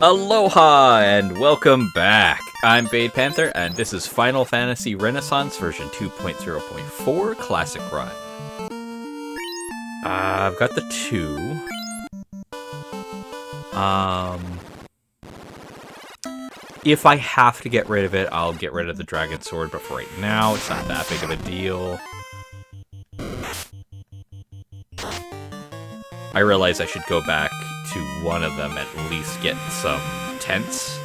Aloha and welcome back. I'm Panther, and this is Final Fantasy Renaissance version 2.0.4 Classic Run. I've got the 2. If I have to get rid of it, I'll get rid of the Dragon Sword, but for right now, it's not that big of a deal. I realize I should go back to one of them, at least get some tents.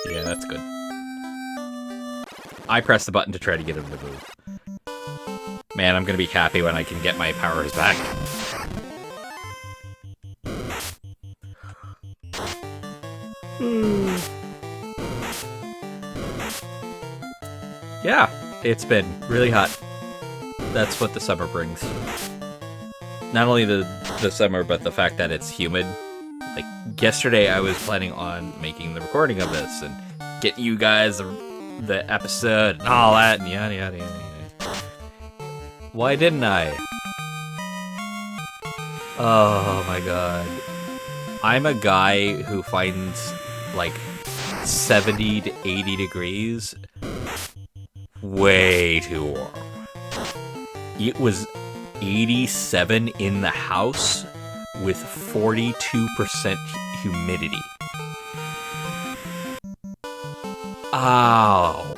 Yeah, that's good. I pressed the button to try to get him to move. Man, I'm gonna be happy when I can get my powers back. Yeah, it's been really hot. That's what the summer brings. Not only the summer, but the fact that it's humid. Like, yesterday I was planning on making the recording of this and get you guys the episode and all that and yada yada yada. Why didn't I? Oh my god. I'm a guy who finds, like, 70 to 80 degrees way too warm. It was 87 in the house with 42% humidity. Ow.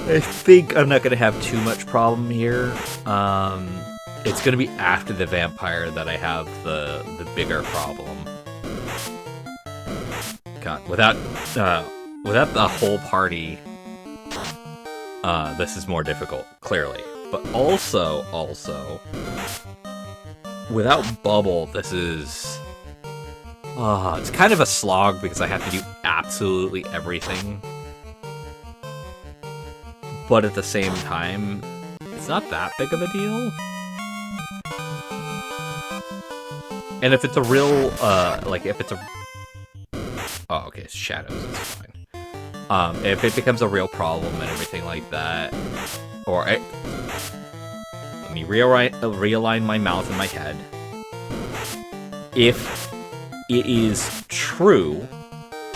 I think I'm not going to have too much problem here. It's going to be after the vampire that I have the bigger problem. God, without the whole party, this is more difficult, clearly. But also, without Bubble, this is... it's kind of a slog because I have to do absolutely everything. But at the same time, it's not that big of a deal. And if it's a real, if it's a... Oh, okay, it's shadows, it's fine. If it becomes a real problem and everything like that, or... let me realign my mouth and my head. If it is true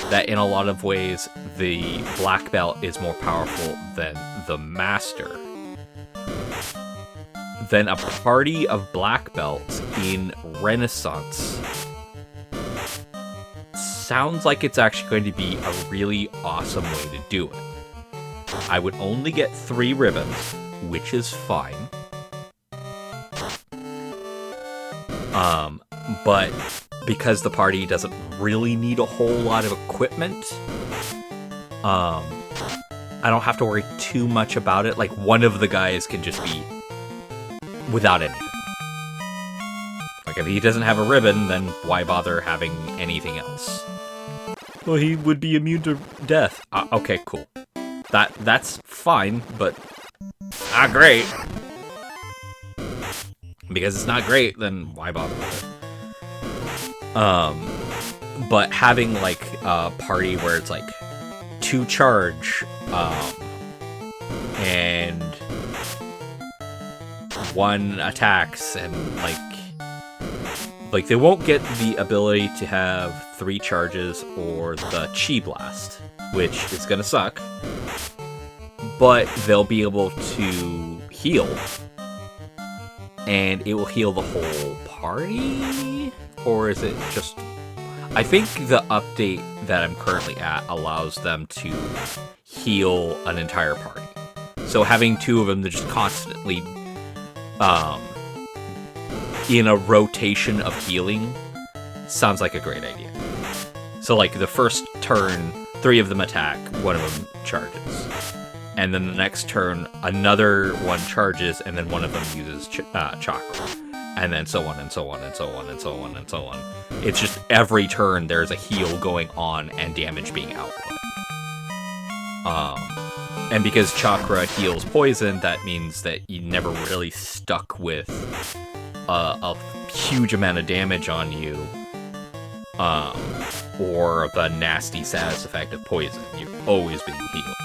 that in a lot of ways the black belt is more powerful than the master, then a party of black belts in Renaissance sounds like it's actually going to be a really awesome way to do it. I would only get 3 ribbons, which is fine. But because the party doesn't really need a whole lot of equipment, I don't have to worry too much about it. Like, one of the guys can just be without anything. Like, if he doesn't have a ribbon, then why bother having anything else? Well, he would be immune to death. Okay, cool. That's fine, but not great. Because it's not great, then why bother with it? But having, like, a party where it's, like, 2 charge, and 1 attacks, and, like, they won't get the ability to have 3 charges or the Chi Blast, which is gonna suck, but they'll be able to heal, and it will heal the whole party? Or is it just... I think the update that I'm currently at allows them to heal an entire party. So having 2 of them to just constantly, in a rotation of healing, sounds like a great idea. So, like, the first turn, 3 of them attack, 1 of them charges. and then the next turn another one charges, and then one of them uses chakra, and then so on and so on and so on and so on and so on. It's just every turn there's a heal going on and damage being output. And because chakra heals poison, that means that you never really stuck with a huge amount of damage on you, or the nasty status effect of poison. You're always being healed.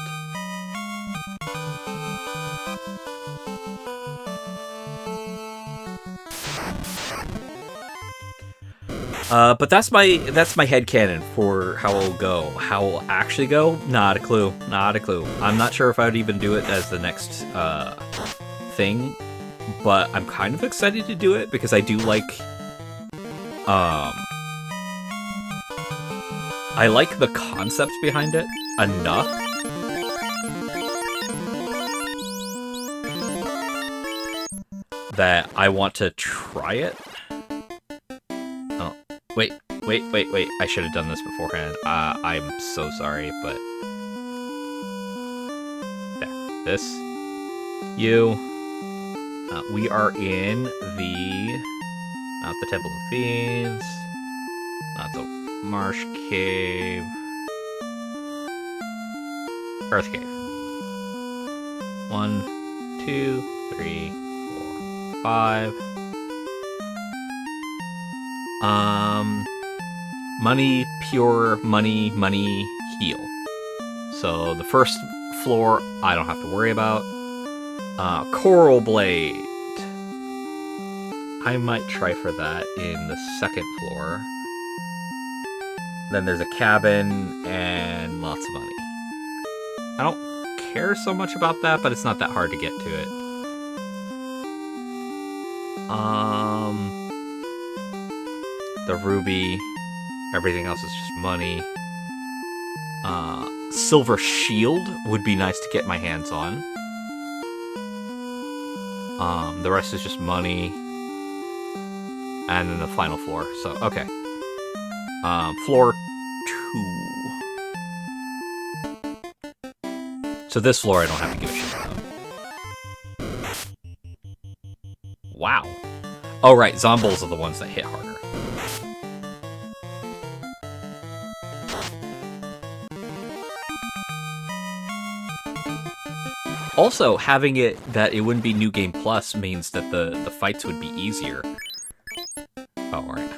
But that's my headcanon for how it'll go. How it'll actually go? Not a clue. Not a clue. I'm not sure if I would even do it as the next thing, but I'm kind of excited to do it because I do like I like the concept behind it enough that I want to try it. Oh, wait. I should have done this beforehand. I'm so sorry, but... There. This. You. We are in the... Not the Temple of Fiends. Not the Marsh Cave. Earth Cave. 1, 2, 3, 4, 5. Money, pure money, heal. So the first floor, I don't have to worry about. Coral Blade. I might try for that in the second floor. Then there's a cabin and lots of money. I don't care so much about that, but it's not that hard to get to it. The ruby. Everything else is just money. Silver shield would be nice to get my hands on. The rest is just money. And then the final floor. So, okay. Floor 2. So this floor I don't have to give a shit about. Wow. Oh, right. Zombies are the ones that hit harder. Also, having it that it wouldn't be New Game Plus means that the fights would be easier. Oh, alright.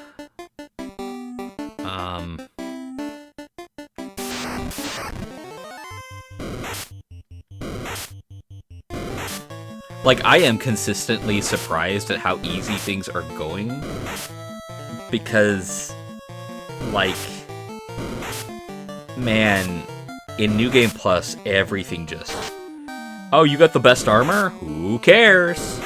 Like, I am consistently surprised at how easy things are going. Because, like, man, in New Game Plus, everything just... Oh, you got the best armor? Who cares?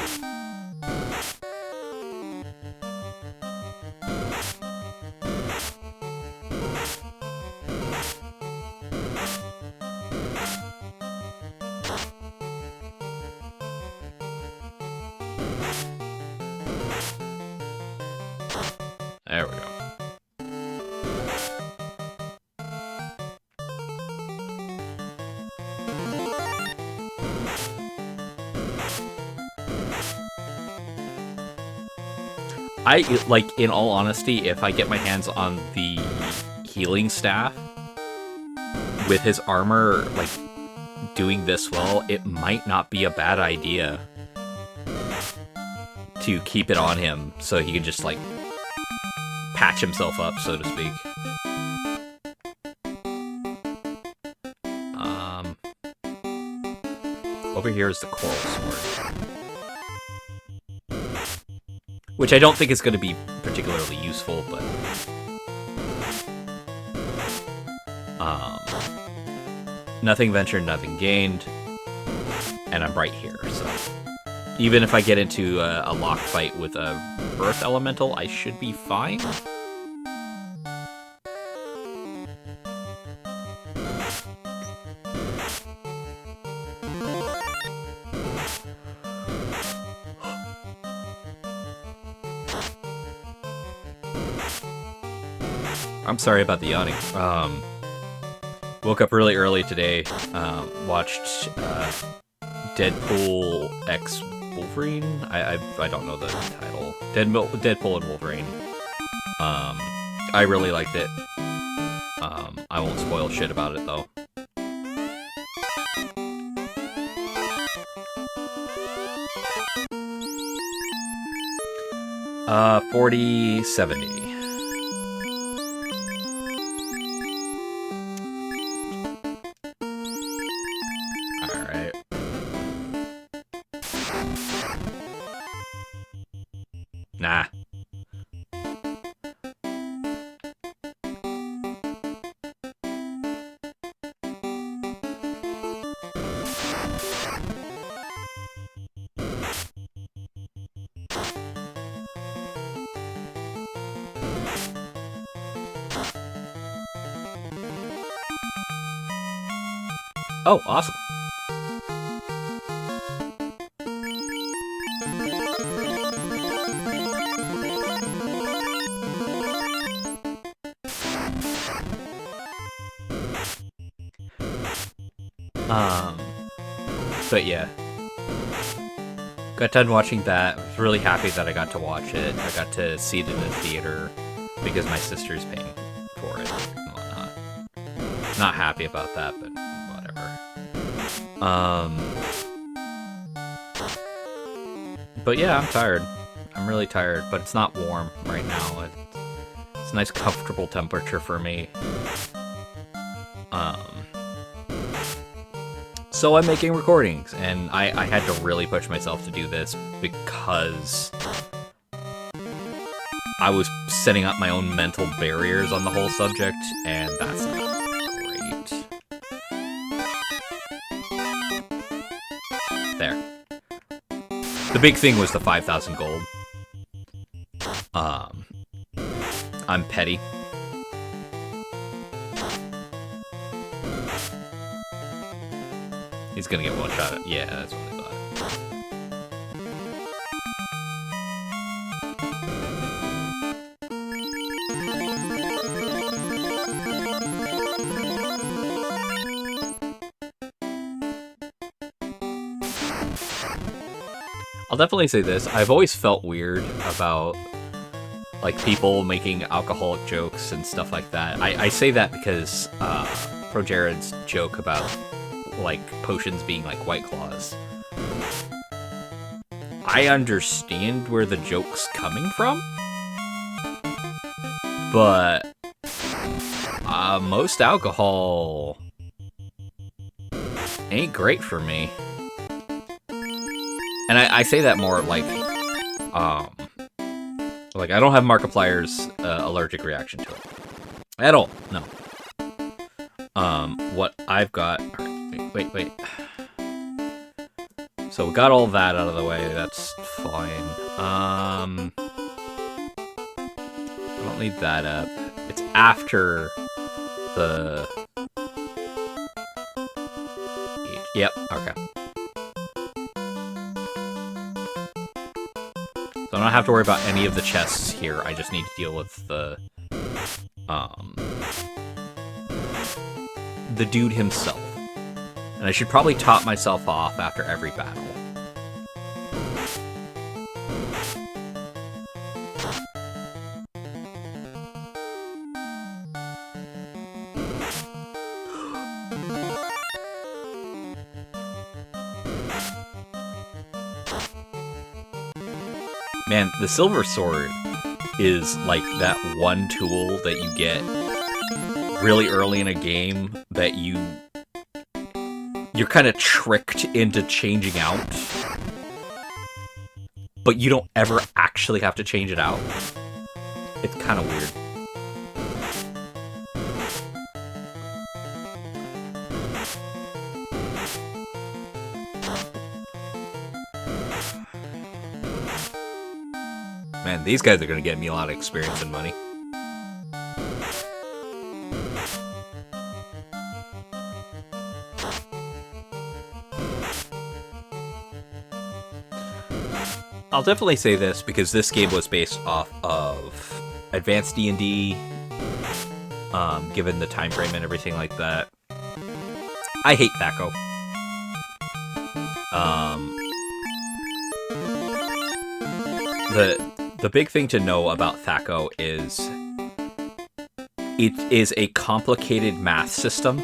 There we go. Like, in all honesty, if I get my hands on the healing staff with his armor, like, doing this well, it might not be a bad idea to keep it on him so he can just, like, patch himself up, so to speak. Over here is the Coral Sword. Which I don't think is going to be particularly useful, but... nothing ventured, nothing gained. And I'm right here, so... Even if I get into a lock fight with a Earth Elemental, I should be fine. I'm sorry about the yawning. Woke up really early today, watched Deadpool X Wolverine. I don't know the title. Deadpool and Wolverine. I really liked it. I won't spoil shit about it though. 40-70. Alright. Nah. Oh, awesome. But yeah. Got done watching that. I was really happy that I got to watch it. I got to see it in the theater because my sister's paying for it and whatnot. Not happy about that, but whatever. But yeah, I'm tired. I'm really tired, but it's not warm right now. It's a nice, comfortable temperature for me. So I'm making recordings, and I had to really push myself to do this because I was setting up my own mental barriers on the whole subject, and that's not great. There. The big thing was the 5,000 gold. I'm petty. He's gonna get one shot at. Yeah, that's what I thought. I'll definitely say this. I've always felt weird about like people making alcoholic jokes and stuff like that. I say that because ProJared's joke about like potions being like White Claws. I understand where the joke's coming from, but most alcohol ain't great for me. And I say that more like I don't have Markiplier's allergic reaction to it at all. No. What I've got. Wait. So we got all that out of the way. That's fine. I don't need that up. It's after the. Yep. Okay. So I don't have to worry about any of the chests here. I just need to deal with the dude himself. And I should probably top myself off after every battle. Man, the Silver Sword is like that one tool that you get really early in a game that you're kind of tricked into changing out, but you don't ever actually have to change it out. It's kind of weird. Man, these guys are going to get me a lot of experience and money. I'll definitely say this because this game was based off of Advanced D&D, given the time frame and everything like that. I hate Thaco. The big thing to know about Thaco is it is a complicated math system,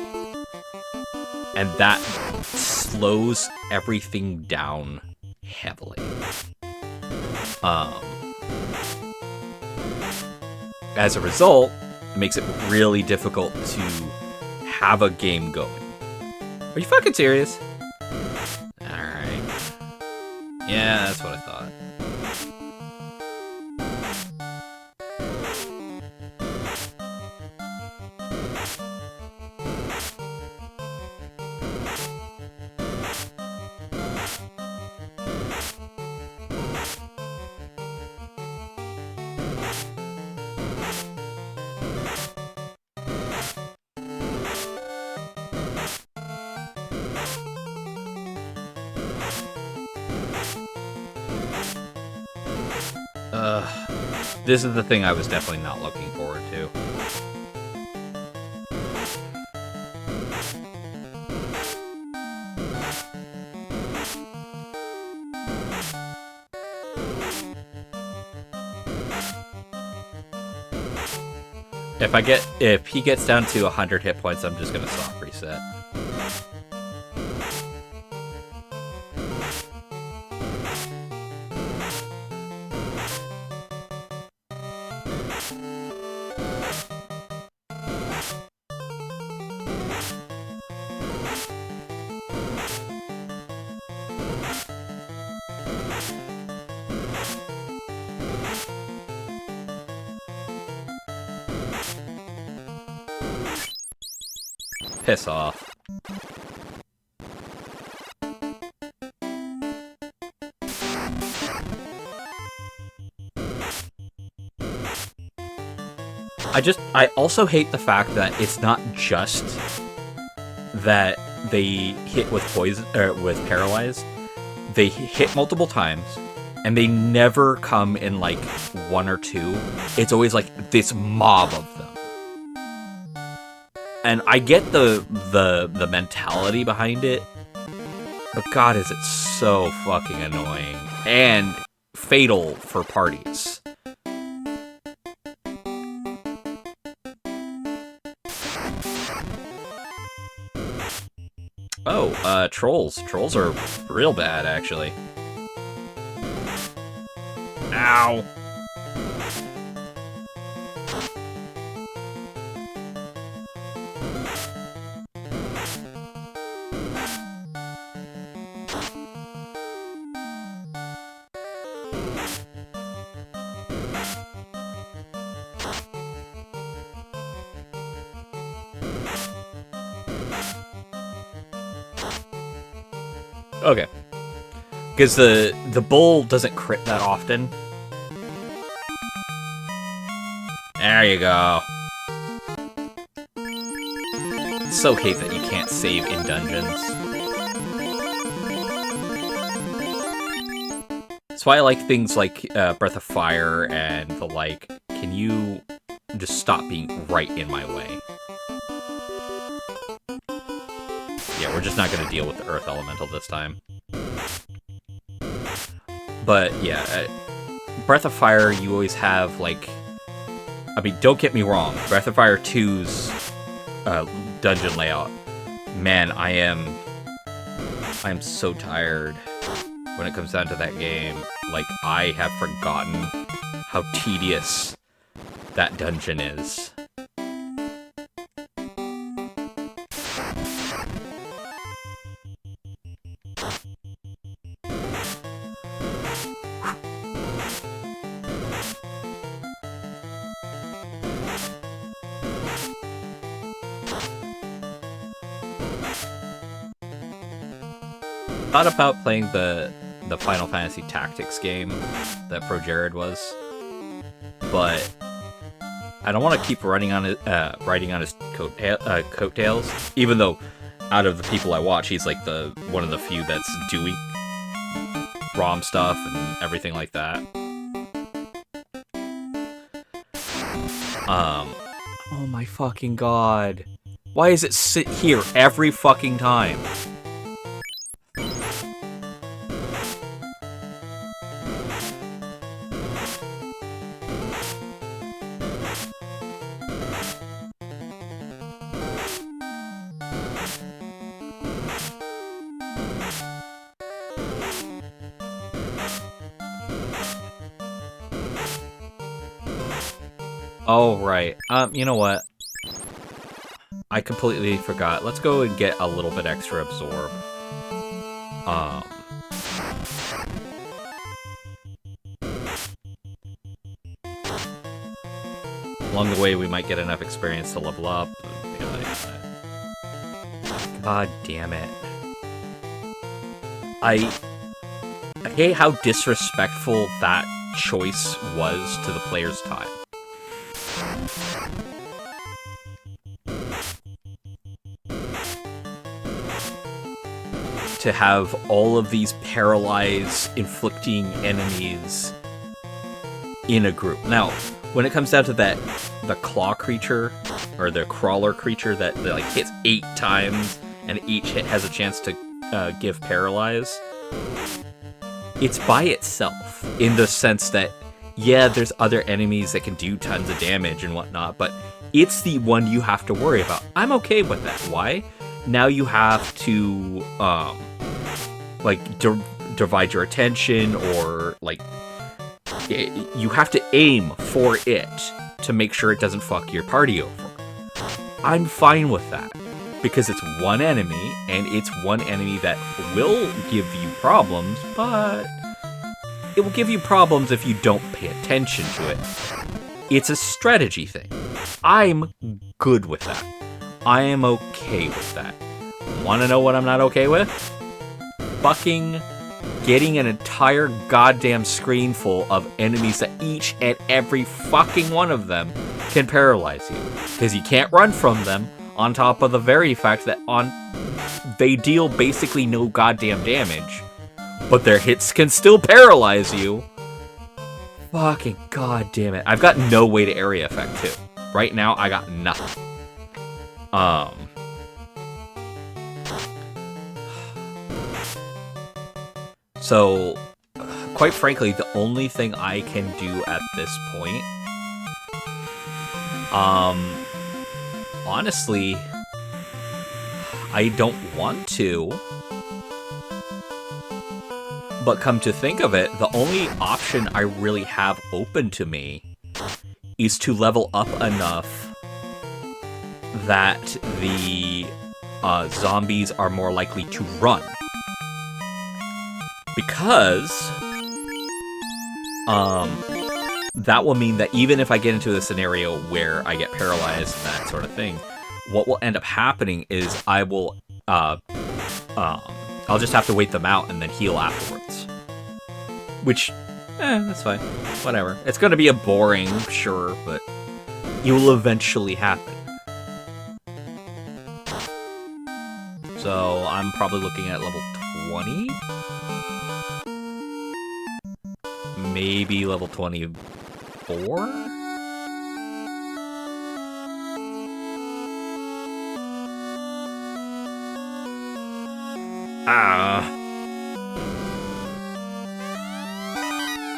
and that slows everything down heavily. As a result, it makes it really difficult to have a game going. Are you fucking serious? Alright. Yeah, that's what I thought. This is the thing I was definitely not looking forward to. If he gets down to 100 hit points, I'm just gonna soft reset. Piss off. I also hate the fact that it's not just that they hit with poison or with paralyzed. They hit multiple times, and they never come in like one or two. It's always like this mob of them. And I get the mentality behind it, but God, is it so fucking annoying and fatal for parties. Oh, trolls. Trolls are real bad, actually. Ow. Okay. Because the bull doesn't crit that often. There you go. So hate that you can't save in dungeons. That's why I like things like Breath of Fire and the like. Can you just stop being right in my way? Yeah, we're just not going to deal with the Earth Elemental this time. But, yeah, Breath of Fire, you always have, like... I mean, don't get me wrong, Breath of Fire 2's dungeon layout. Man, I am so tired when it comes down to that game. Like, I have forgotten how tedious that dungeon is. Thought about playing the Final Fantasy Tactics game that ProJared was, but I don't want to keep riding on his coattails. Even though, out of the people I watch, he's like one of the few that's doing ROM stuff and everything like that. Oh my fucking god! Why does it sit here every fucking time? Oh, right. You know what? I completely forgot. Let's go and get a little bit extra absorb. Along the way, we might get enough experience to level up. God damn it. I hate how disrespectful that choice was to the player's time. To have all of these paralyze inflicting enemies in a group. Now, when it comes down to the claw creature, or the crawler creature that like hits 8 times, and each hit has a chance to give paralyze, it's by itself, in the sense that, yeah, there's other enemies that can do tons of damage and whatnot, but it's the one you have to worry about. I'm okay with that. Why? Now you have to, divide your attention, or, like, you have to aim for it to make sure it doesn't fuck your party over. I'm fine with that, because it's one enemy, and it's one enemy that will give you problems, but it will give you problems if you don't pay attention to it. It's a strategy thing. I'm good with that. I am okay with that. Want to know what I'm not okay with? Fucking getting an entire goddamn screen full of enemies that each and every fucking one of them can paralyze you. Because you can't run from them, on top of the very fact that they deal basically no goddamn damage, but their hits can still paralyze you. Fucking goddamn it. I've got no way to area effect too. Right now, I got nothing. So, quite frankly, the only thing I can do at this point, honestly, I don't want to, but come to think of it, the only option I really have open to me is to level up enough that the zombies are more likely to run. Because that will mean that even if I get into a scenario where I get paralyzed and that sort of thing, what will end up happening is I will I'll just have to wait them out and then heal afterwards. Which, that's fine. Whatever. It's going to be a boring, sure, but it will eventually happen. So I'm probably looking at level 20? Maybe level 24?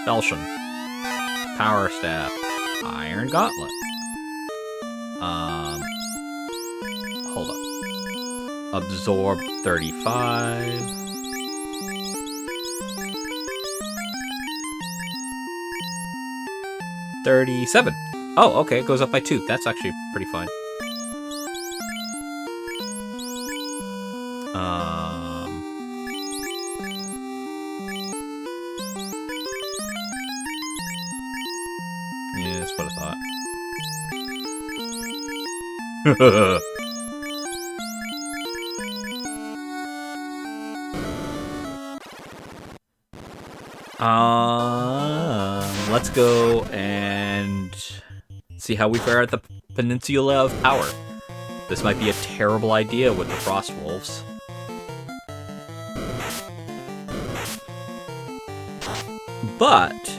Falchion. Power Staff. Iron Gauntlet. Hold up. Absorb 35. $37. Oh, okay, it goes up by 2. That's actually pretty fine. Yeah, that's what I thought. Let's go and see how we fare at the Peninsula of Power. This might be a terrible idea with the Frost Wolves. But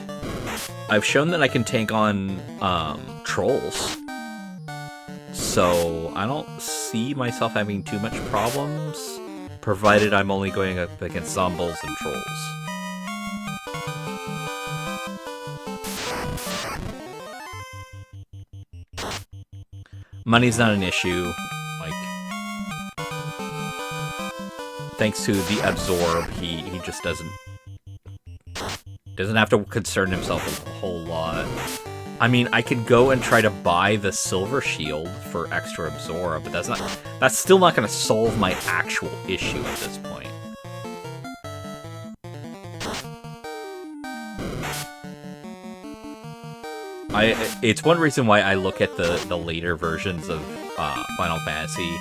I've shown that I can tank on trolls. So I don't see myself having too much problems, provided I'm only going up against zombies and trolls. Money's not an issue. Like, thanks to the absorb, he just doesn't have to concern himself with a whole lot. I mean, I could go and try to buy the silver shield for extra absorb, but that's still not going to solve my actual issue at this point. It's one reason why I look at the later versions of Final Fantasy,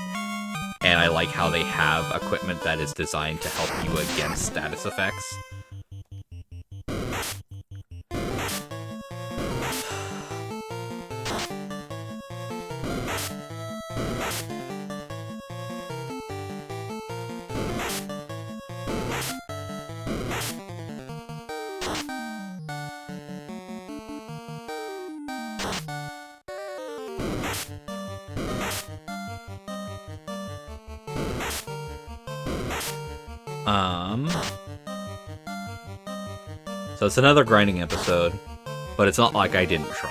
and I like how they have equipment that is designed to help you against status effects. So it's another grinding episode, but it's not like I didn't try.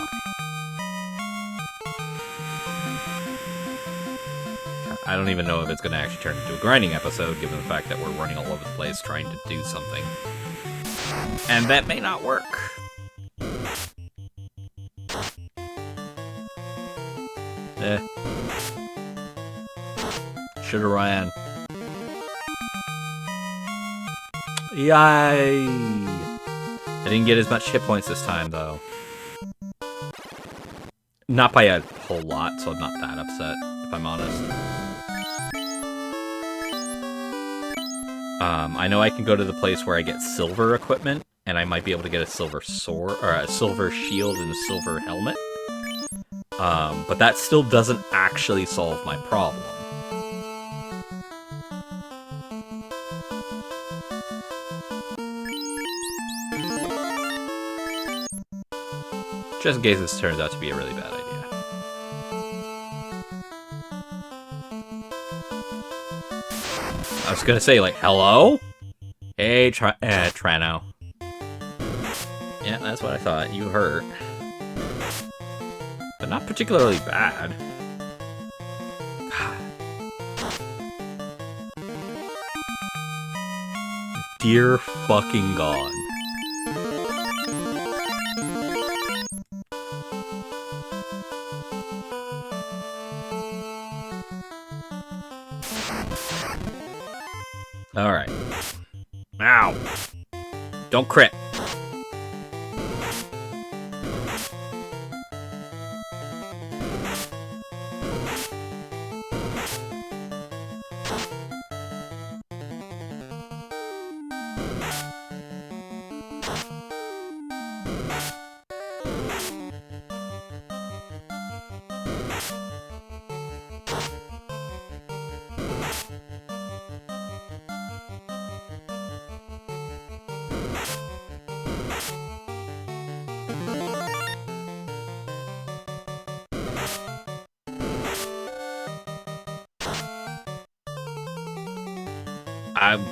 I don't even know if it's going to actually turn into a grinding episode, given the fact that we're running all over the place trying to do something. And that may not work. Should've ran. Yay! I didn't get as much hit points this time, though. Not by a whole lot, so I'm not that upset, if I'm honest. I know I can go to the place where I get silver equipment, and I might be able to get a silver sword, or a silver shield and a silver helmet. But that still doesn't actually solve my problem. Just in case this turns out to be a really bad idea. I was gonna say, like, hello? Hey, Trano. Yeah, that's what I thought. You hurt. But not particularly bad. God. Dear fucking God. Alright. Ow! Don't crit!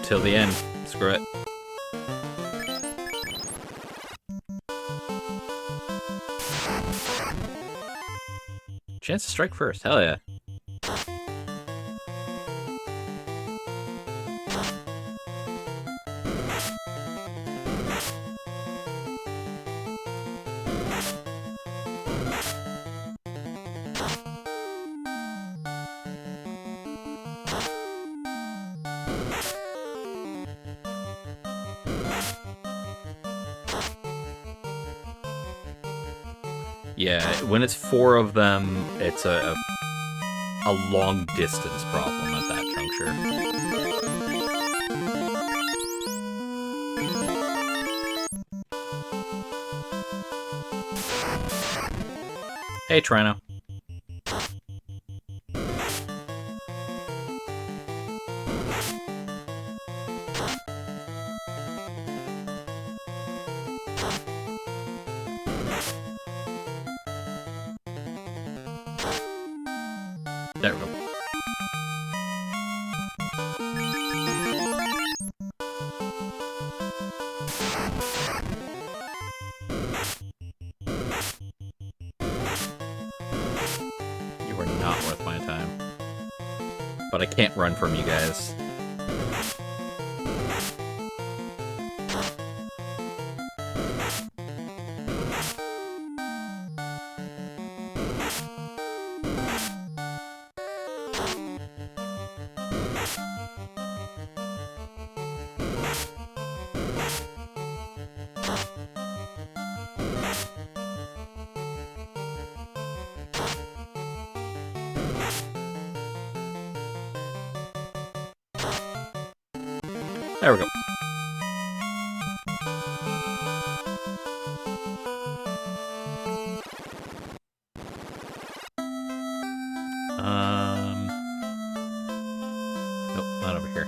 Till the end. Screw it. Chance to strike first. Hell yeah. Yeah, when it's 4 of them, it's a long distance problem at that juncture. Hey, Trino. but I can't run from you guys. There we go. Nope, not over here.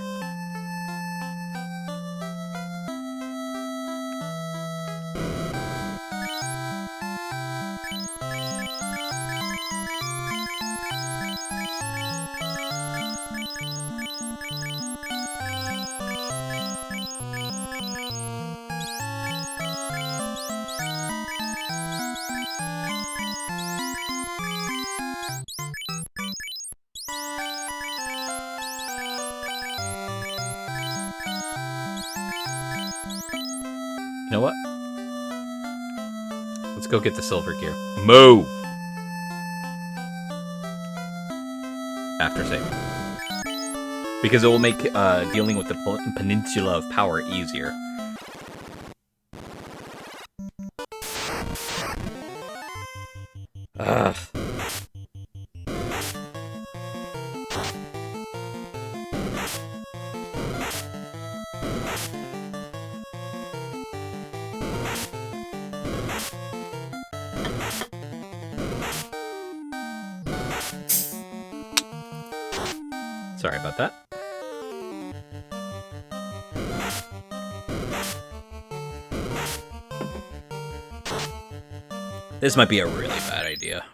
You know what? Let's go get the silver gear. Move! After save. Because it will make dealing with the Peninsula of Power easier. Ugh. Sorry about that. This might be a really bad idea.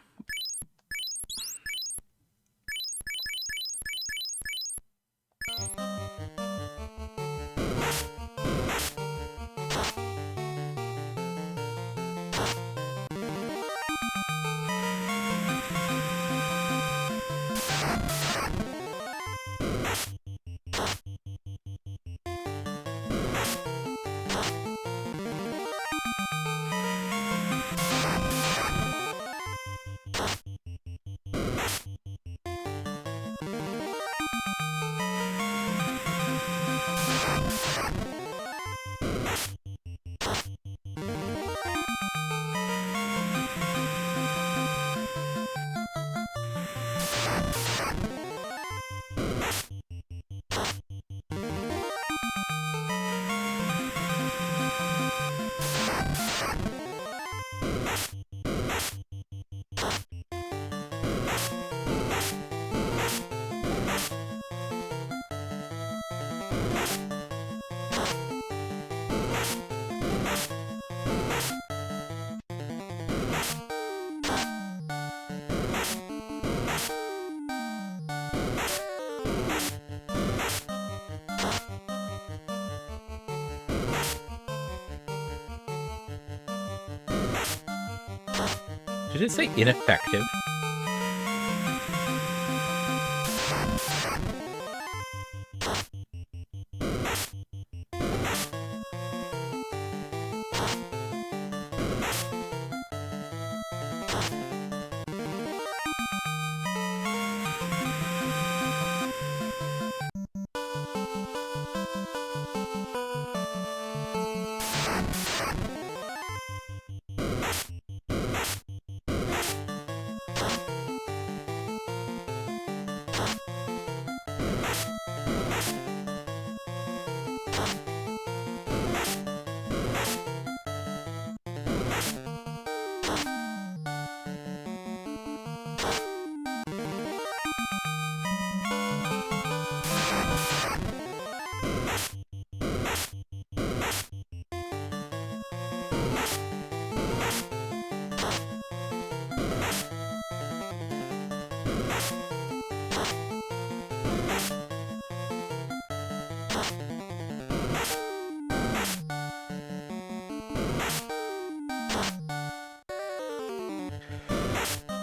Did it say ineffective?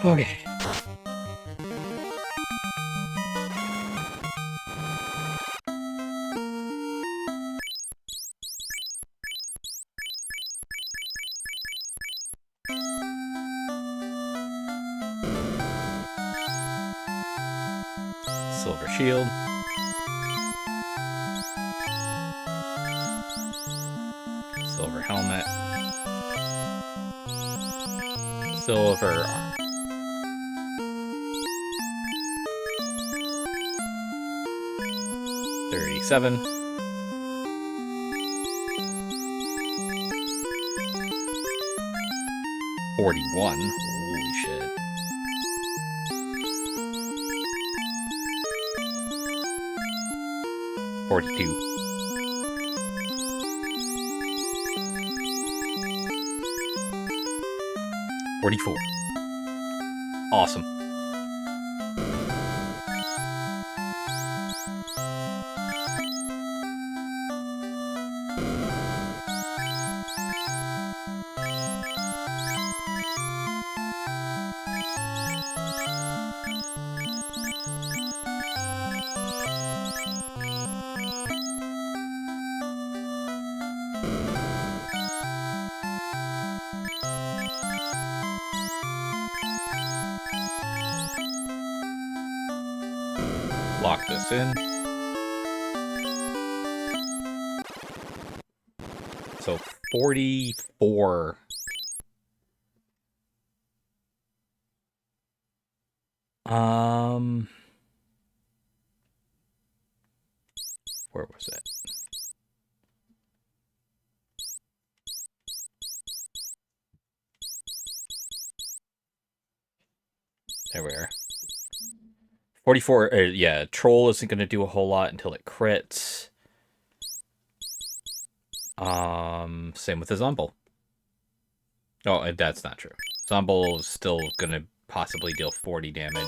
Okay. Silver shield. Silver helmet. Silver arm. $37. $41. Holy shit. $42. $44. Awesome. Lock this in. So 44. Where was it? There we are. 44, yeah, Troll isn't going to do a whole lot until it crits. Same with the Zomble. Oh, and that's not true. Zomble is still going to possibly deal 40 damage.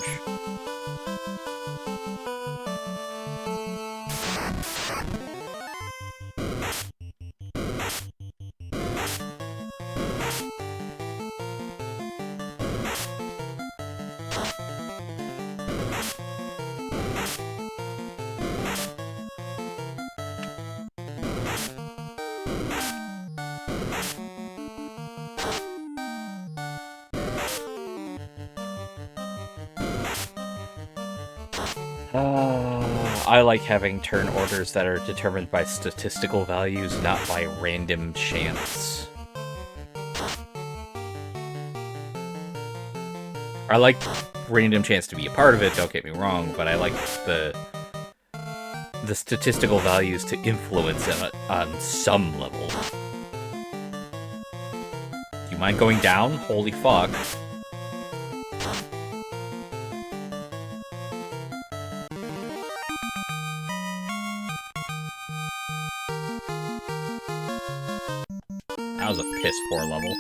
I like having turn orders that are determined by statistical values, not by random chance. I like random chance to be a part of it, don't get me wrong, but I like the statistical values to influence it on some level. Do you mind going down? Holy fuck. That was a piss poor level.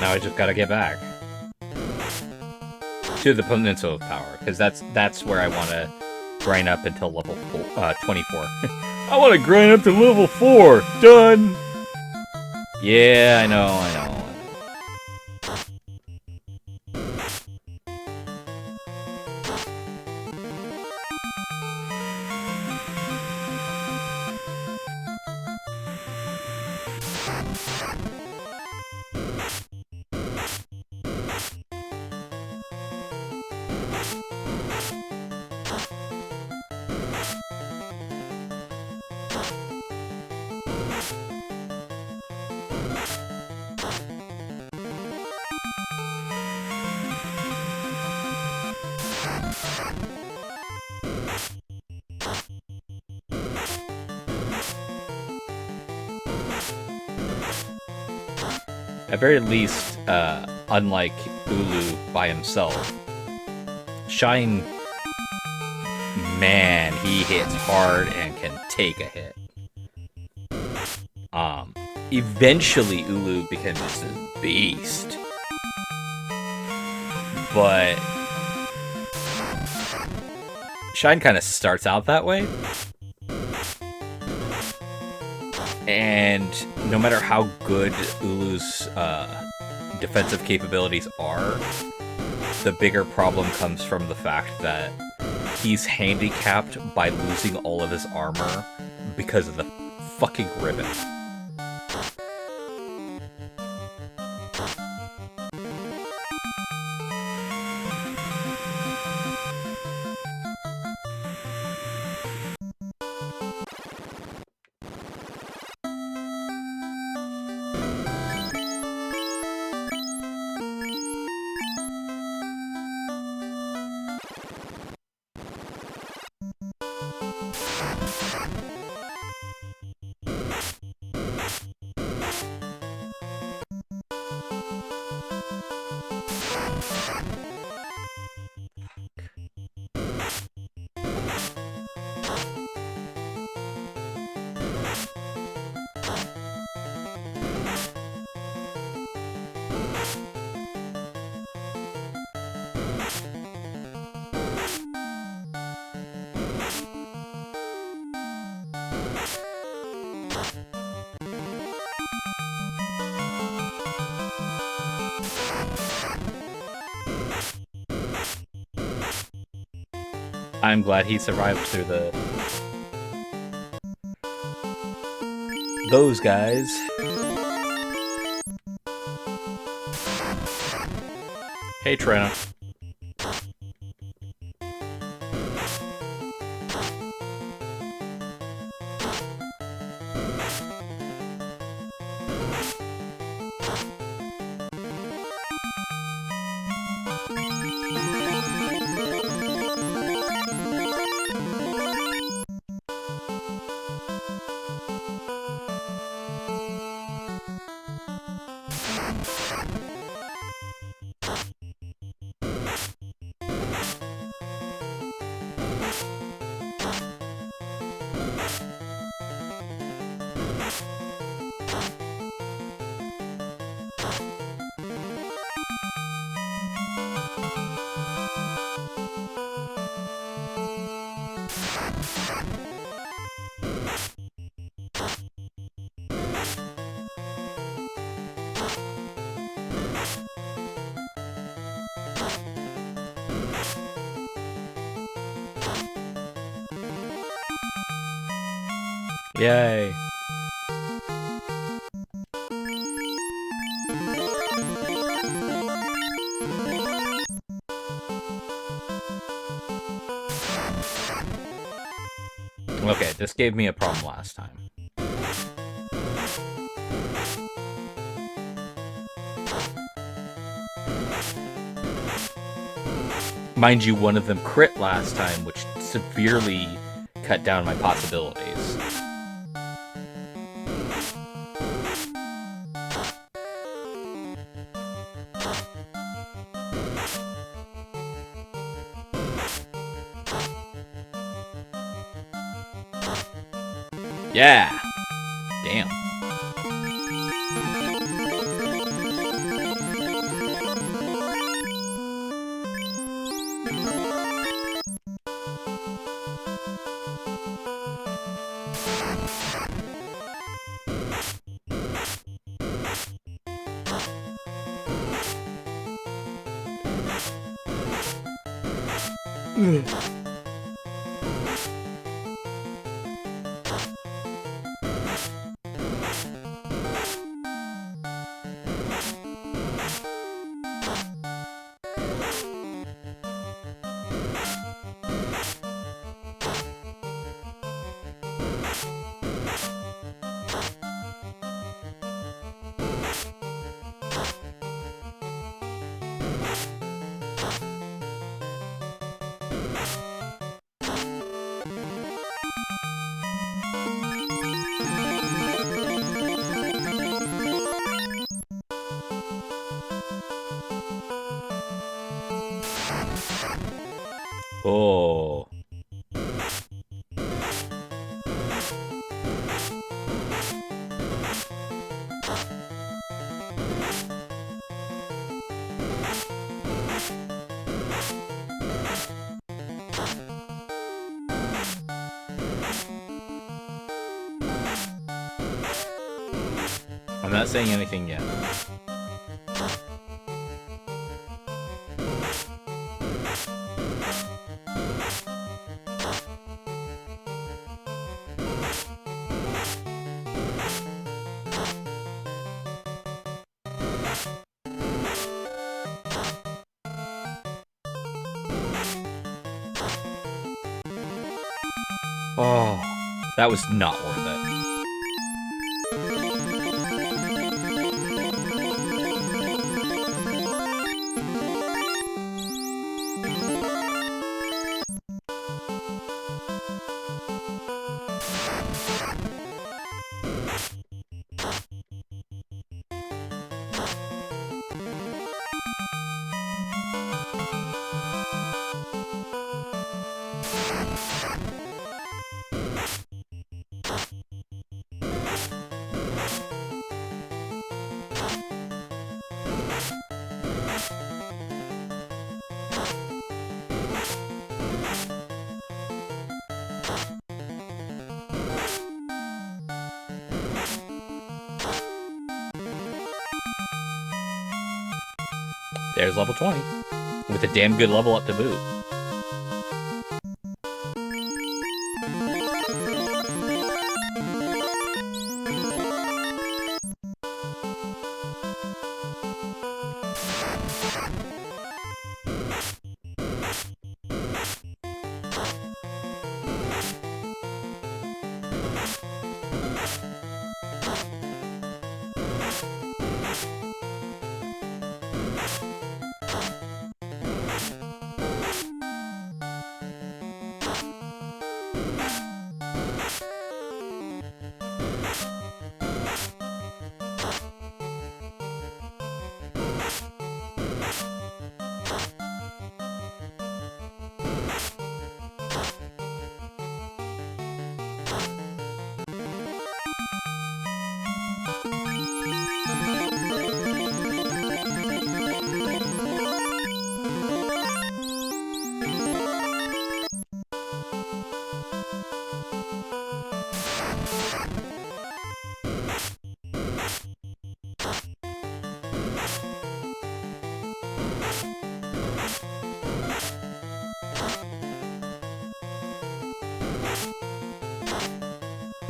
Now I just gotta get back to the Peninsula of Power, because that's where I want to grind up until level 24. I want to grind up to level 4. Done. Yeah, I know. At very least, unlike Ulu by himself, Shine, man, he hits hard and can take a hit. Eventually Ulu becomes this beast. But Shine kind of starts out that way. And no matter how good Ulu's defensive capabilities are, the bigger problem comes from the fact that he's handicapped by losing all of his armor because of the fucking ribbon. I'm glad he survived through those guys. Hey, Trina. Yay. Okay, this gave me a problem last time. Mind you, one of them crit last time, which severely cut down my possibilities. Yeah! Damn. Oh. I'm not saying anything yet. Oh, that was not worth it. There's level 20, with a damn good level up to boot.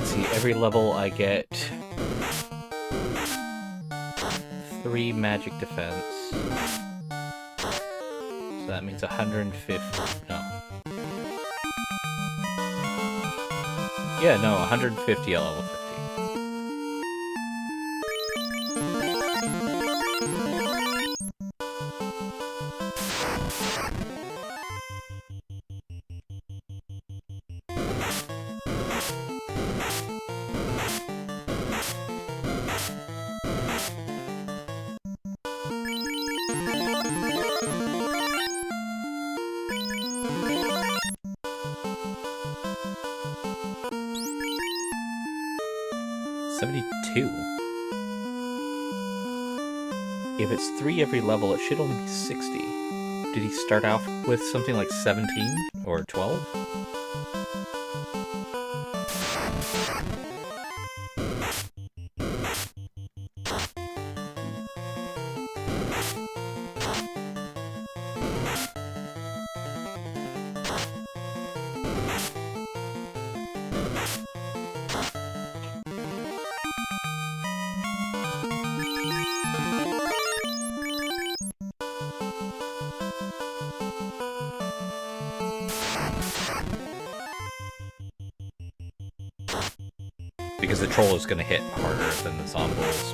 See, every level I get 3 magic defense. So that means 150. No. Yeah, no, 150 at level 50. If it's 3 every level, it should only be 60. Did he start off with something like 17 or 12? Because the troll is going to hit harder than the zombies,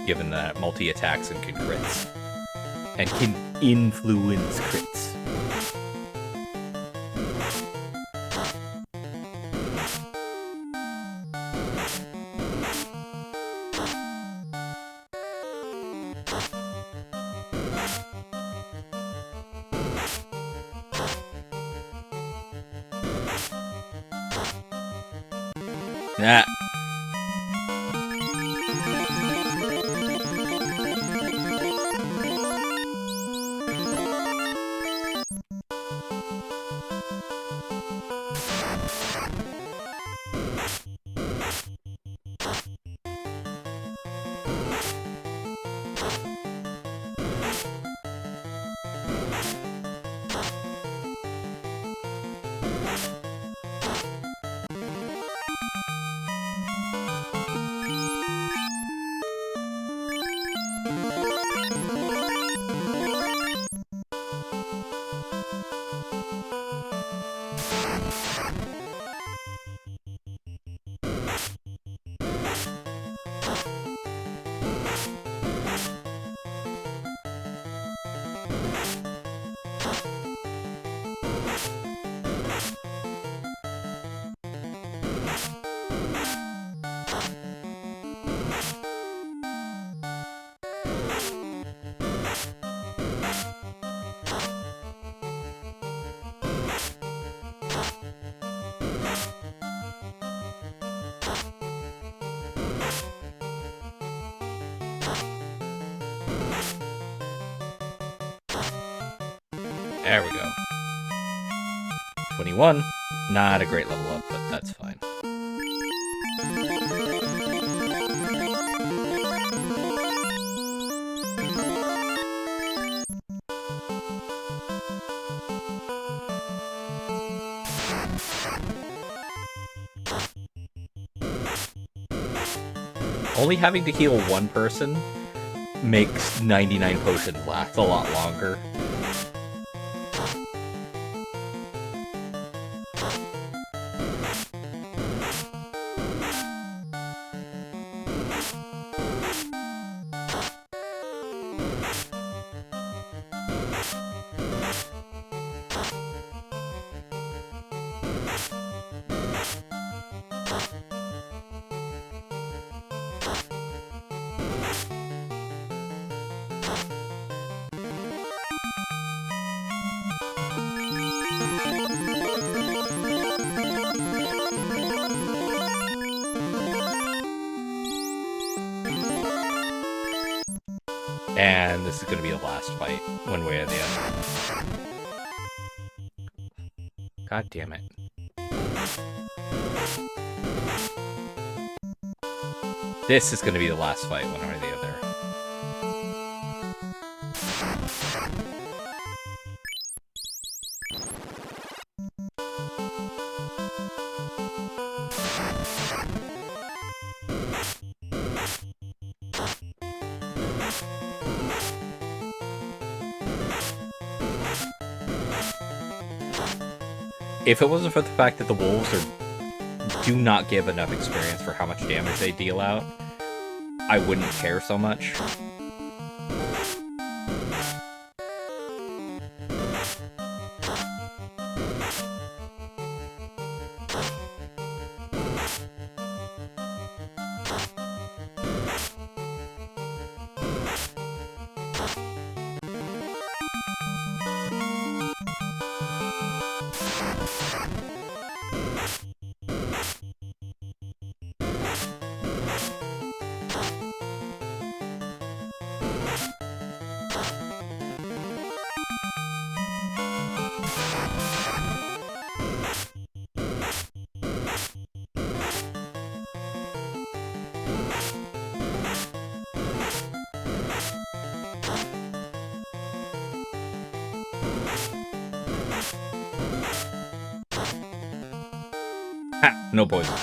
given that multi-attacks and can crits. And can influence crits. Yeah. There we go. 21. Not a great level up, but that's fine. Only having to heal one person makes 99 potions last a lot longer. And this is going to be the last fight, one way or the other. God damn it. This is going to be the last fight, one way or the other. If it wasn't for the fact that the wolves do not give enough experience for how much damage they deal out, I wouldn't care so much. Ha! No poison.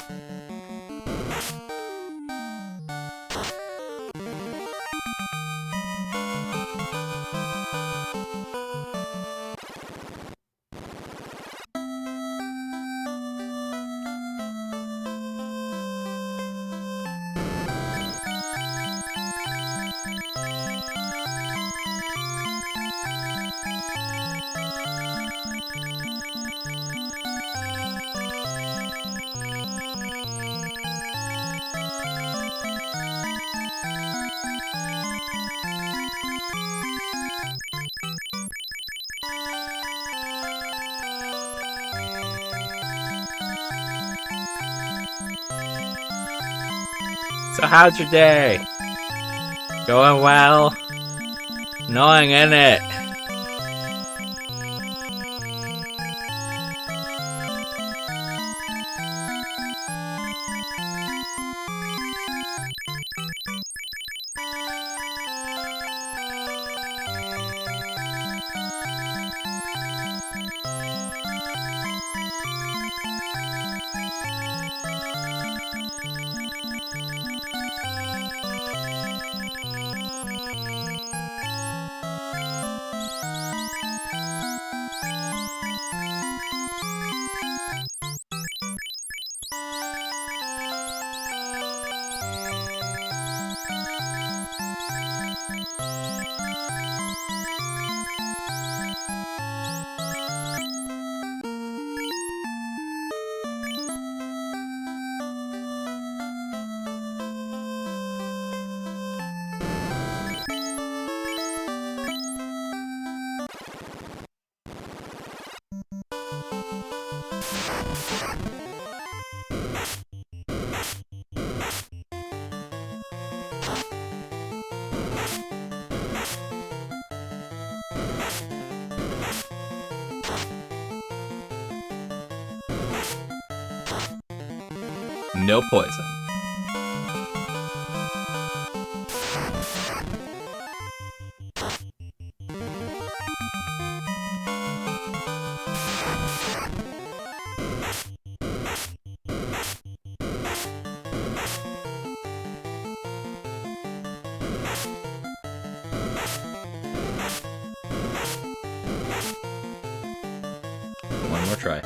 So how's your day? Going well? Annoying, isn't it? No poison. One more try.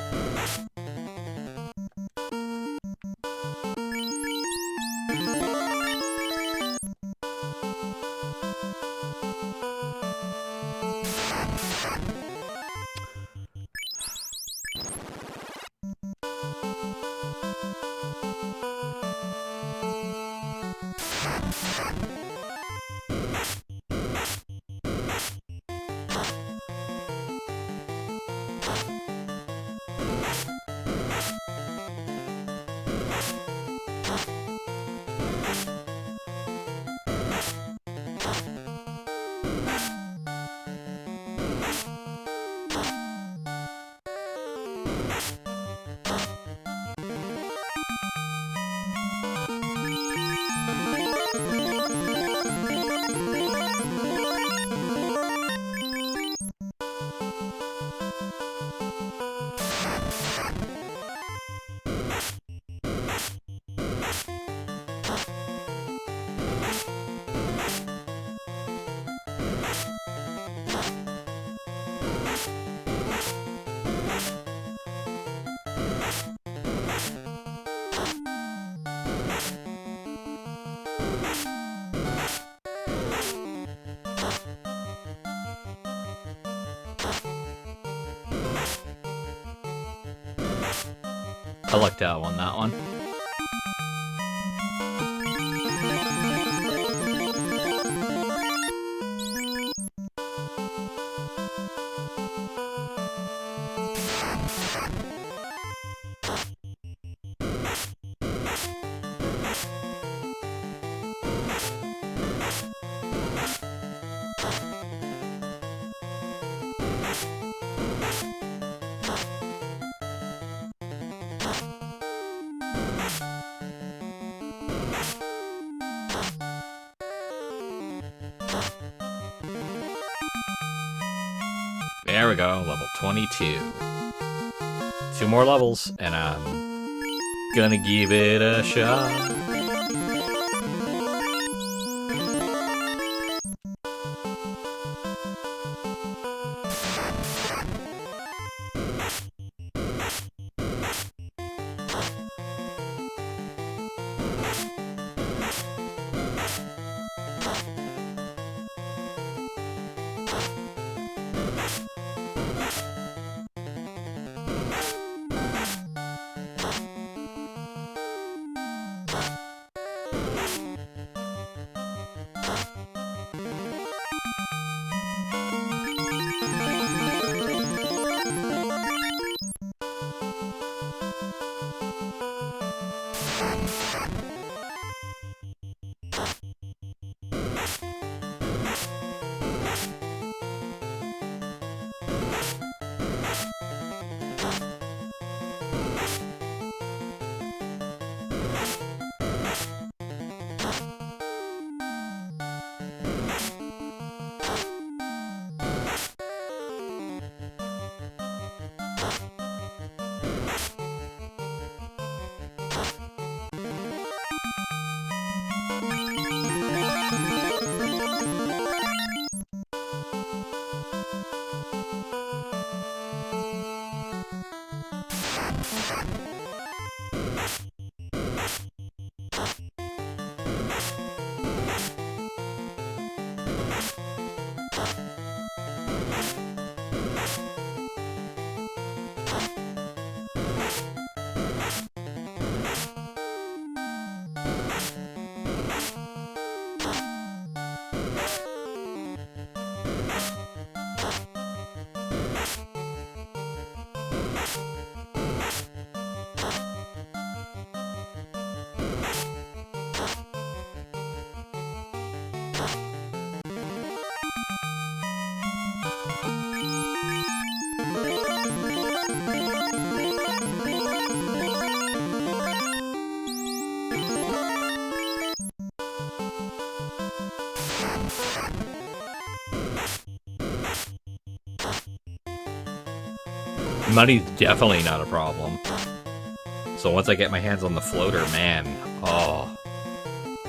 I lucked out on that one. There we go, level 22. 2 more levels, and I'm gonna give it a shot. Money's definitely not a problem. So once I get my hands on the floater, man, oh,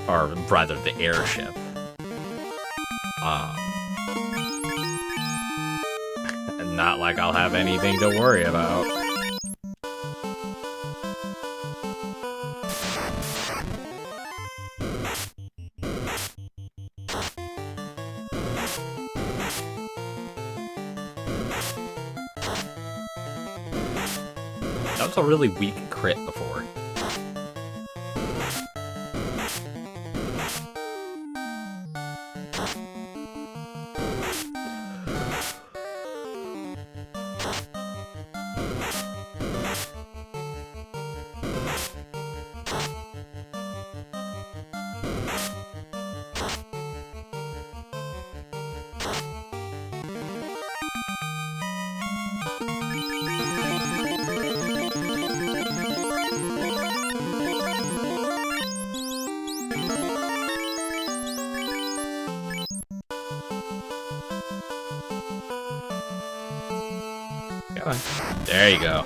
or rather the airship, not like I'll have anything to worry about. That was a really weak crit before. Come on. There you go.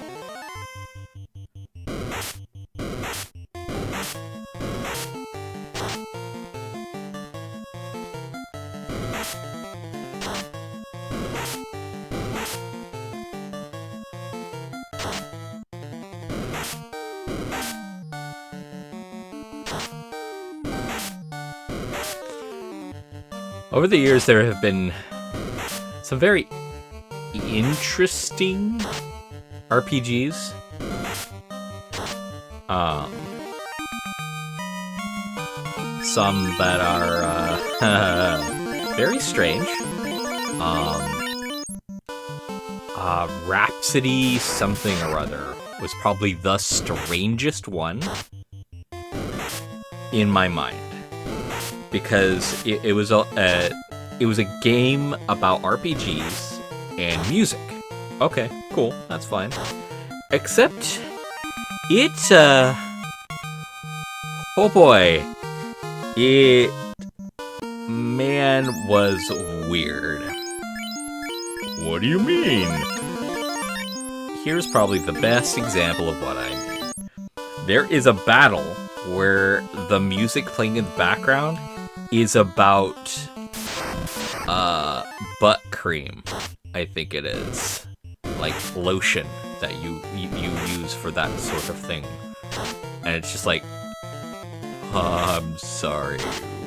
Over the years, there have been some very interesting RPGs. Some that are very strange. Rhapsody something or other was probably the strangest one in my mind, because it was a game about RPGs and music. Okay, cool, that's fine. Except it, oh boy, it, man, was weird. What do you mean? Here's probably the best example of what I mean. There is a battle where the music playing in the background is about butt cream, I think it is. Like lotion that you use for that sort of thing. And it's just like, I'm sorry,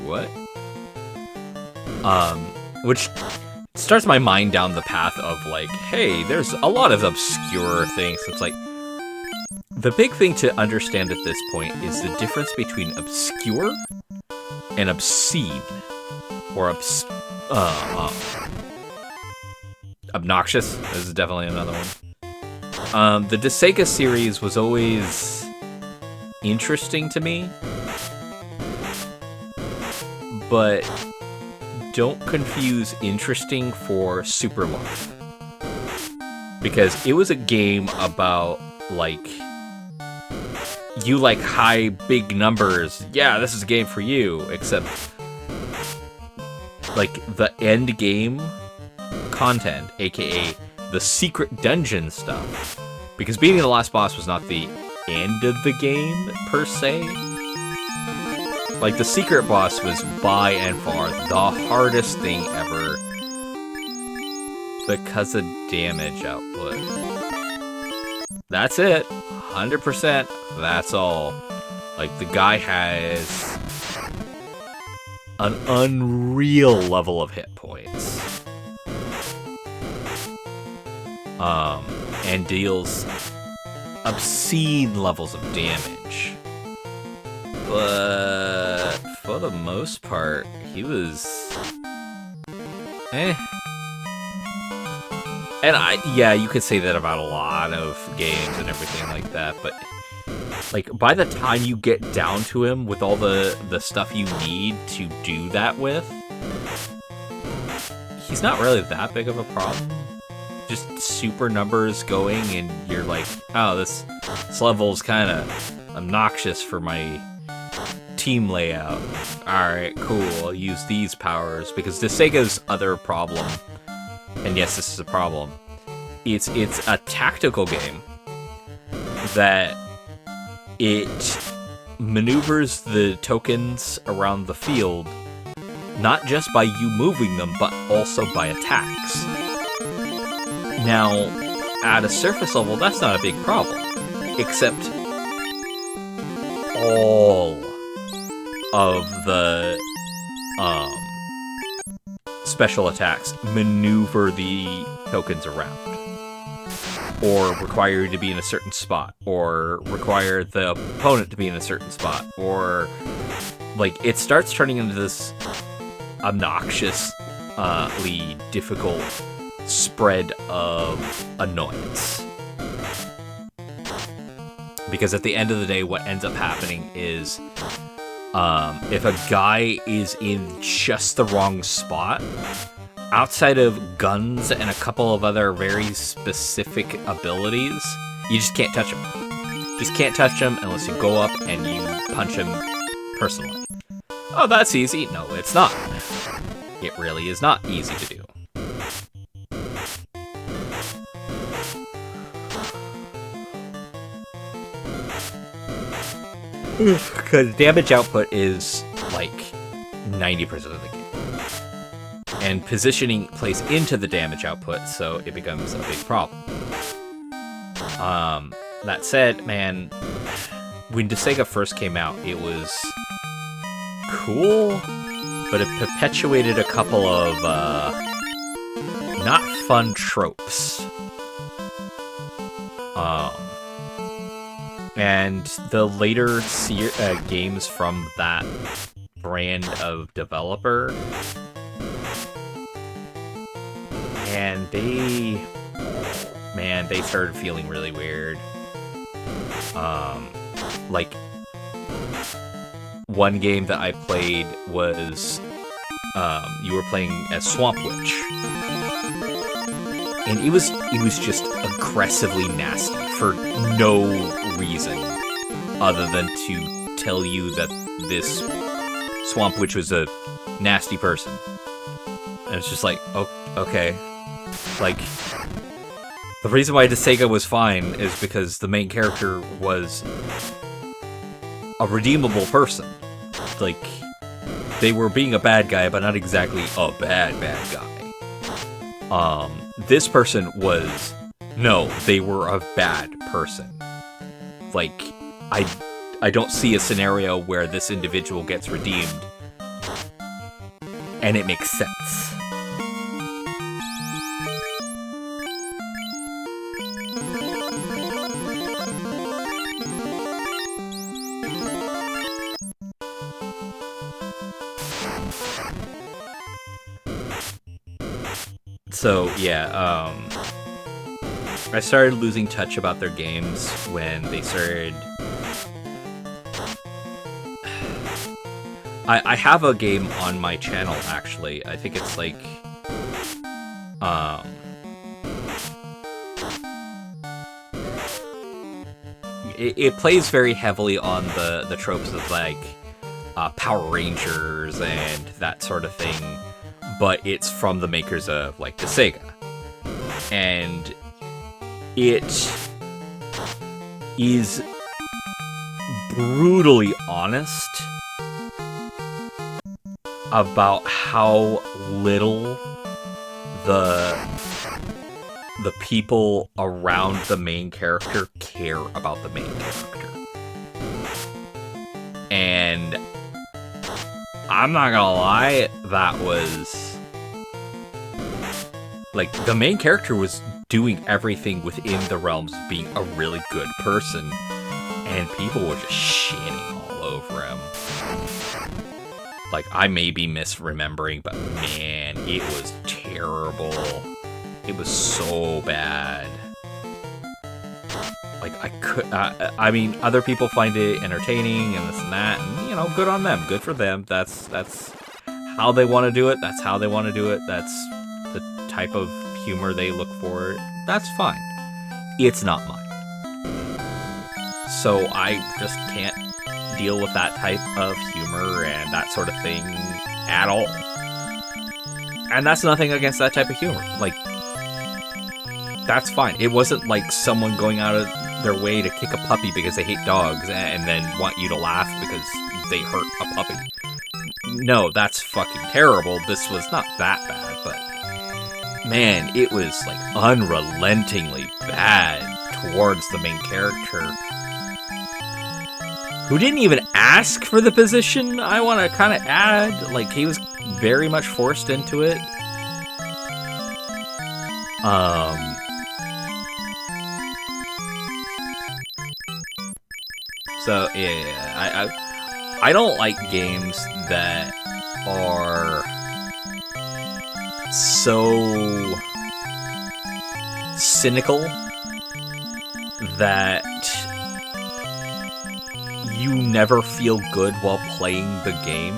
what? Which starts my mind down the path of like, hey, there's a lot of obscure things. It's like, the big thing to understand at this point is the difference between obscure and obscene, or obnoxious. This is definitely another one. The Sega series was always interesting to me, but don't confuse interesting for super love, because it was a game about like, you like high big numbers, yeah, this is a game for you, except like the end game content, aka the secret dungeon stuff, because beating the last boss was not the end of the game per se. Like, the secret boss was by and far the hardest thing ever because of damage output. That's it. 100%. That's all. Like, the guy has an unreal level of hit points. and deals obscene levels of damage. But for the most part, he was eh. And yeah, you could say that about a lot of games and everything like that, but like by the time you get down to him with all the stuff you need to do that with, he's not really that big of a problem. Just super numbers going, and you're like, oh, this level's kind of obnoxious for my team layout. Alright, cool, I'll use these powers, because Sega's other problem, and yes, this is a problem, it's a tactical game that it maneuvers the tokens around the field not just by you moving them, but also by attacks. Now, at a surface level, that's not a big problem, except all of the special attacks maneuver the tokens around, or require you to be in a certain spot, or require the opponent to be in a certain spot, or like it starts turning into this obnoxiously difficult spread of annoyance. Because at the end of the day, what ends up happening is if a guy is in just the wrong spot, outside of guns and a couple of other very specific abilities, you just can't touch him. Just can't touch him unless you go up and you punch him personally. Oh, that's easy. No, it's not. It really is not easy to do. Because damage output is like 90% of the game. And positioning plays into the damage output, so it becomes a big problem. That said, man, when Sega first came out, it was cool, but it perpetuated a couple of not fun tropes. And the later games from that brand of developer, and they started feeling really weird. Like, one game that I played was, you were playing as Swamp Witch. And it was just aggressively nasty for no reason other than to tell you that this Swamp Witch was a nasty person. And it's just like, oh, okay. Like, the reason why Sega was fine is because the main character was a redeemable person. Like, they were being a bad guy, but not exactly a bad guy. This person was... No, they were a bad person. Like, I don't see a scenario where this individual gets redeemed, and it makes sense. So, yeah, I started losing touch about their games when they started... I have a game on my channel, actually. I think it's like... It plays very heavily on the tropes of, like, Power Rangers and that sort of thing, but it's from the makers of, like, Sega. And it is brutally honest about how little the people around the main character care about the main character. And I'm not gonna lie, that was... Like, the main character was doing everything within the realms of being a really good person, and people were just shitting all over him. Like, I may be misremembering, but man, it was terrible. It was so bad. Like, I mean, other people find it entertaining and this and that, and, you know, good on them. Good for them. That's how they want to do it. That's how they want to do it. That's the type of humor they look for. That's fine. It's not mine. So I just can't deal with that type of humor and that sort of thing at all. And that's nothing against that type of humor. Like, that's fine. It wasn't like someone going out of their way to kick a puppy because they hate dogs and then want you to laugh because they hurt a puppy. No, that's fucking terrible. This was not that bad, but man, it was like unrelentingly bad towards the main character, who didn't even ask for the position, I want to kind of add. Like, he was very much forced into it. So, yeah, I don't like games that are so cynical that you never feel good while playing the game.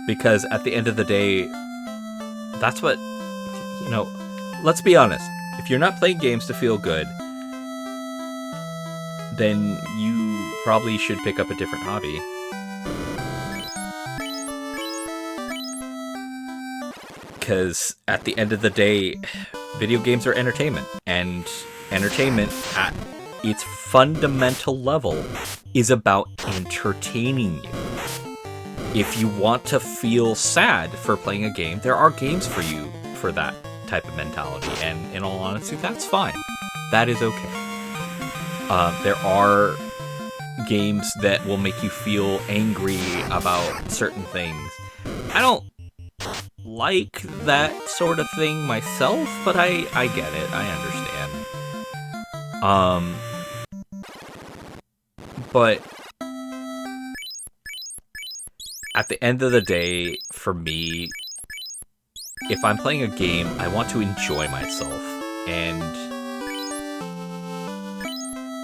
Because at the end of the day, that's what, you know, let's be honest. If you're not playing games to feel good, then you probably should pick up a different hobby. Because at the end of the day, video games are entertainment. And entertainment, at its fundamental level, is about entertaining you. If you want to feel sad for playing a game, there are games for you for that type of mentality. And in all honesty, that's fine. That is okay. There are games that will make you feel angry about certain things. I don't like that sort of thing myself, but I get it. I understand. But at the end of the day, for me, if I'm playing a game, I want to enjoy myself. And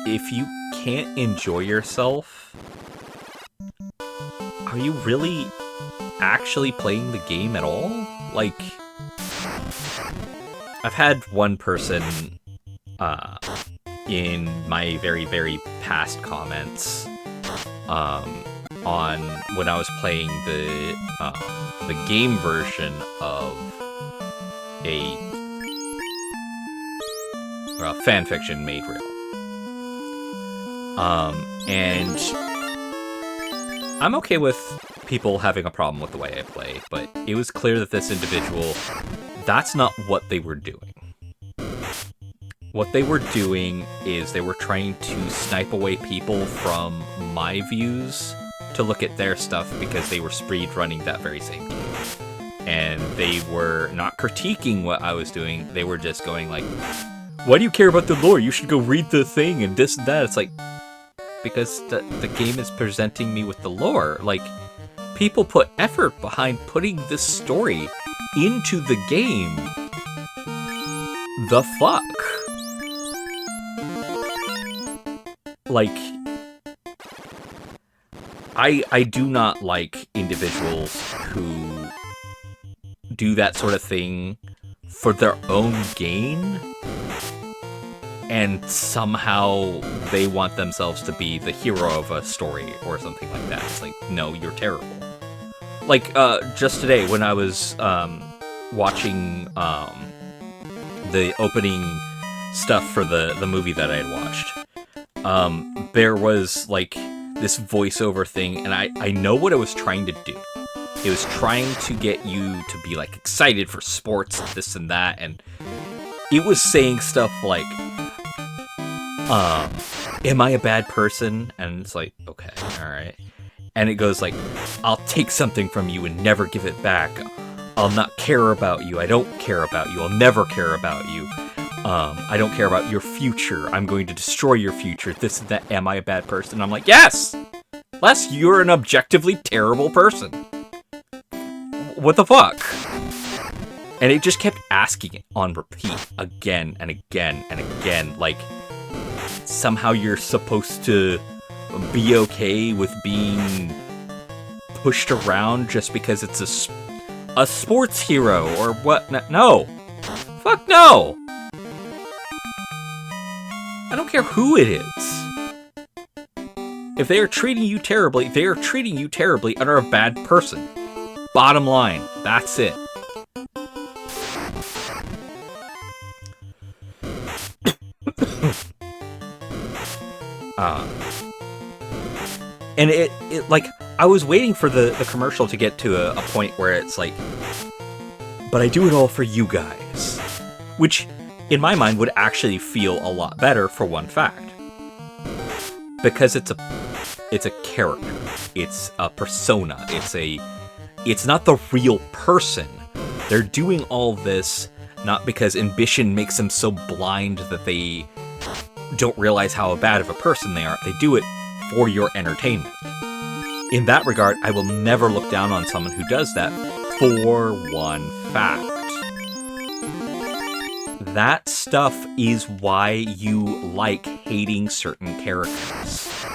if you can't enjoy yourself, are you really actually playing the game at all? Like, I've had one person in my very, very past comments on when I was playing the game version of a fanfiction made real. And I'm okay with people having a problem with the way I play, but it was clear that this individual, that's not what they were doing. What they were doing is they were trying to snipe away people from my views to look at their stuff because they were speed running that very same game. And they were not critiquing what I was doing, they were just going like, why do you care about the lore? You should go read the thing and this and that. It's like, because the game is presenting me with the lore. Like, people put effort behind putting this story into the game. The fuck? Like, I do not like individuals who do that sort of thing for their own gain, and somehow they want themselves to be the hero of a story or something like that. It's like, no, you're terrible. Like, just today when I was watching the opening stuff for the movie that I had watched, there was like this voiceover thing, and I know what it was trying to do. It was trying to get you to be like excited for sports and this and that, and it was saying stuff like, Am I a bad person? And it's like, okay, all right. And it goes like, I'll take something from you and never give it back. I'll not care about you. I don't care about you. I'll never care about you. I don't care about your future. I'm going to destroy your future. This and that. Am I a bad person? I'm like, yes! Les, you're an objectively terrible person. What the fuck? And it just kept asking it on repeat again and again and again. Like, somehow you're supposed to be okay with being pushed around just because it's a sports hero or what? No. Fuck no. I don't care who it is. If they are treating you terribly, they are treating you terribly and are a bad person. Bottom line. That's it. And it like, I was waiting for the commercial to get to a point where it's like, but I do it all for you guys. Which, in my mind, would actually feel a lot better for one fact. Because it's a character. It's a persona. It's not the real person. They're doing all this not because ambition makes them so blind that they don't realize how bad of a person they are. They do it for your entertainment. In that regard, I will never look down on someone who does that for one fact. That stuff is why you like hating certain characters.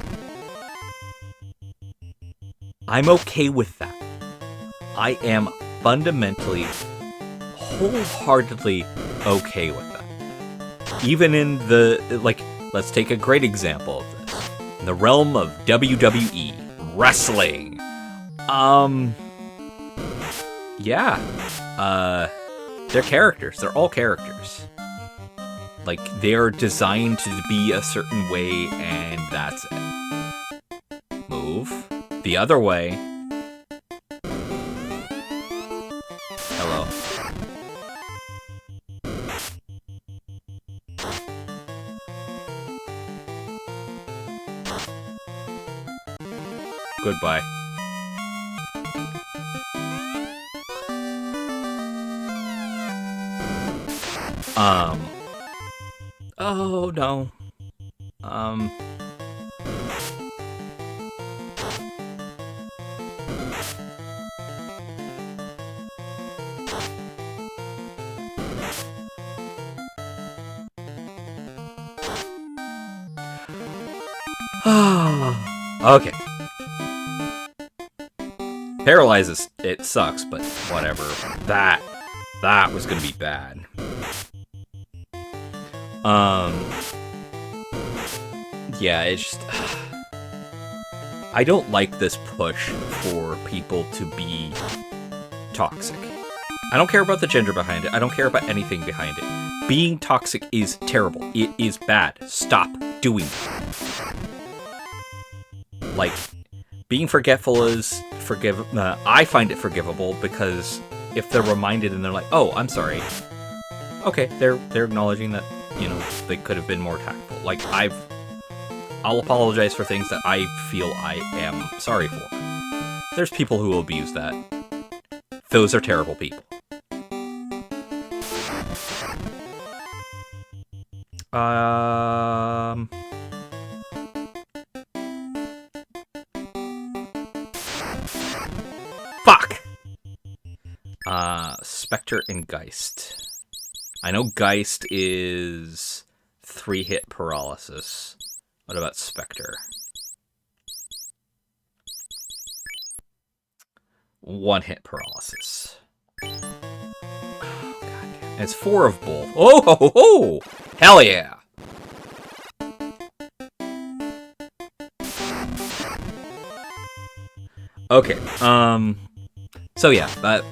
I'm okay with that. I am fundamentally, wholeheartedly okay with that. Even in the, like, let's take a great example of this. In the realm of WWE, wrestling. They're characters. They're all characters. Like, they're designed to be a certain way, and that's it. Move. The other way. Hello. Goodbye. Oh no. Okay. Paralyzes, it sucks, but whatever. That was gonna be bad. Yeah, it's just, I don't like this push for people to be toxic. I don't care about the gender behind it. I don't care about anything behind it. Being toxic is terrible. It is bad. Stop doing it. Like, being forgetful is I find it forgivable because if they're reminded and they're like, "Oh, I'm sorry." Okay, they're acknowledging that, you know, they could have been more tactful. Like, I'll apologize for things that I feel I am sorry for. There's people who will abuse that. Those are terrible people. Fuck! Spectre and Geist. I know Geist is 3-hit paralysis. What about Spectre? 1-hit paralysis. Oh, goddamn. It's 4 of both. Oh, ho, ho, ho! Hell yeah! Okay, so yeah, but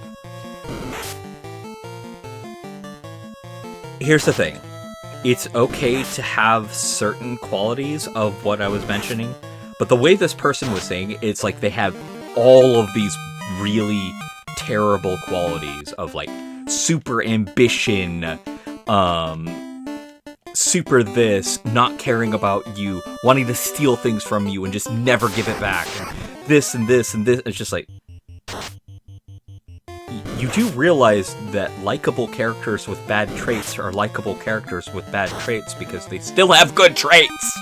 here's the thing. It's okay to have certain qualities of what I was mentioning, but the way this person was saying, it's like they have all of these really terrible qualities of, like, super ambition, super this, not caring about you, wanting to steal things from you and just never give it back, and this and this and this. It's just like, you do realize that likable characters with bad traits are likable characters with bad traits because they still have good traits.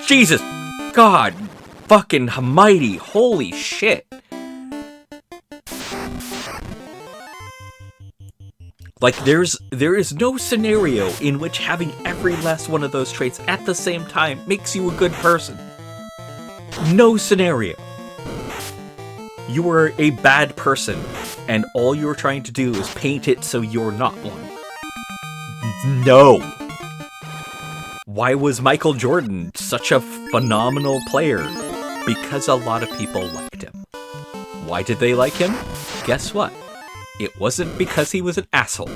Jesus, God, fucking almighty, holy shit. Like, there is no scenario in which having every last one of those traits at the same time makes you a good person. No scenario. You are a bad person, and all you're trying to do is paint it so you're not one. No. Why was Michael Jordan such a phenomenal player? Because a lot of people liked him. Why did they like him? Guess what? It wasn't because he was an asshole.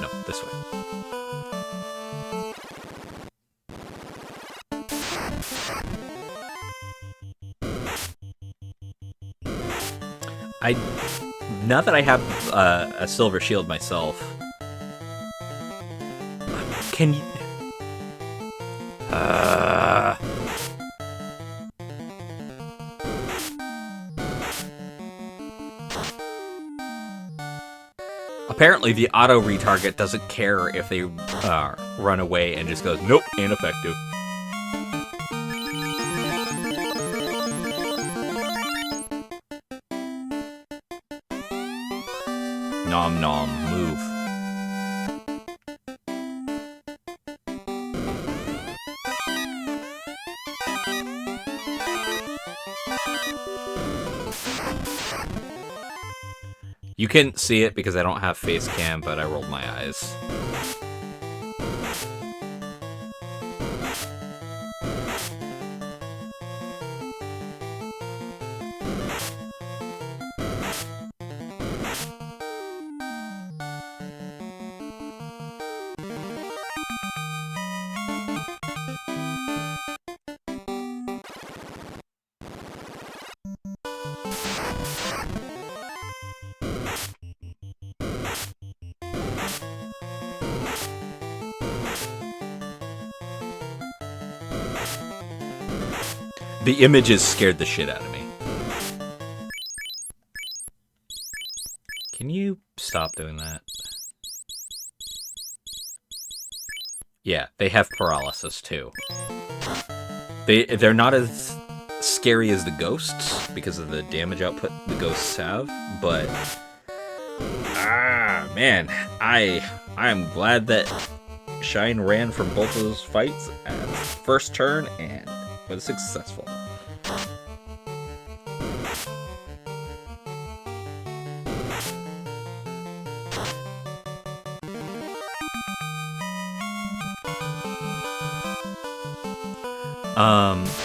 No, this way. Now that I have a silver shield myself, can you... Apparently the auto retarget doesn't care if they run away and just goes, nope, ineffective. Nom nom, move. You couldn't see it because I don't have face cam, but I rolled my eyes. The images scared the shit out of me. Can you stop doing that? Yeah, they have paralysis too. They're not as scary as the ghosts because of the damage output the ghosts have, but man, I am glad that Shine ran from both of those fights at first turn and was successful.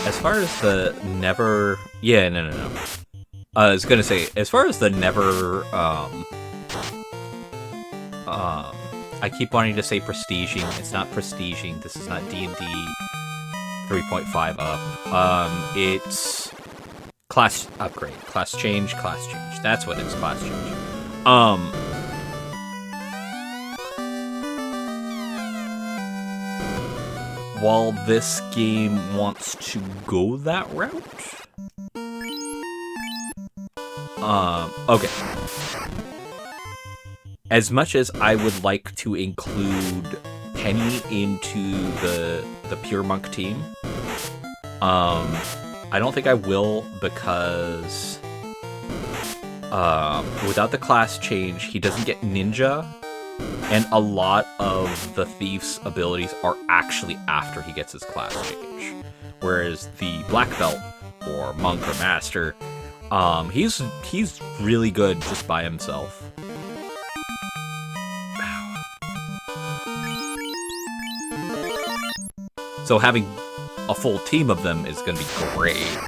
As far as the never... Yeah, no. I was gonna say, as far as the never, I keep wanting to say prestiging. It's not prestiging. This is not D&D 3.5 up. It's class upgrade. Class change. That's what it's, class change. While this game wants to go that route, okay. As much as I would like to include Penny into the Pure Monk team, I don't think I will, because without the class change, he doesn't get ninja, and a lot of the thief's abilities are actually after he gets his class change. Whereas the black belt or monk or master. He's really good just by himself. So having a full team of them is going to be great.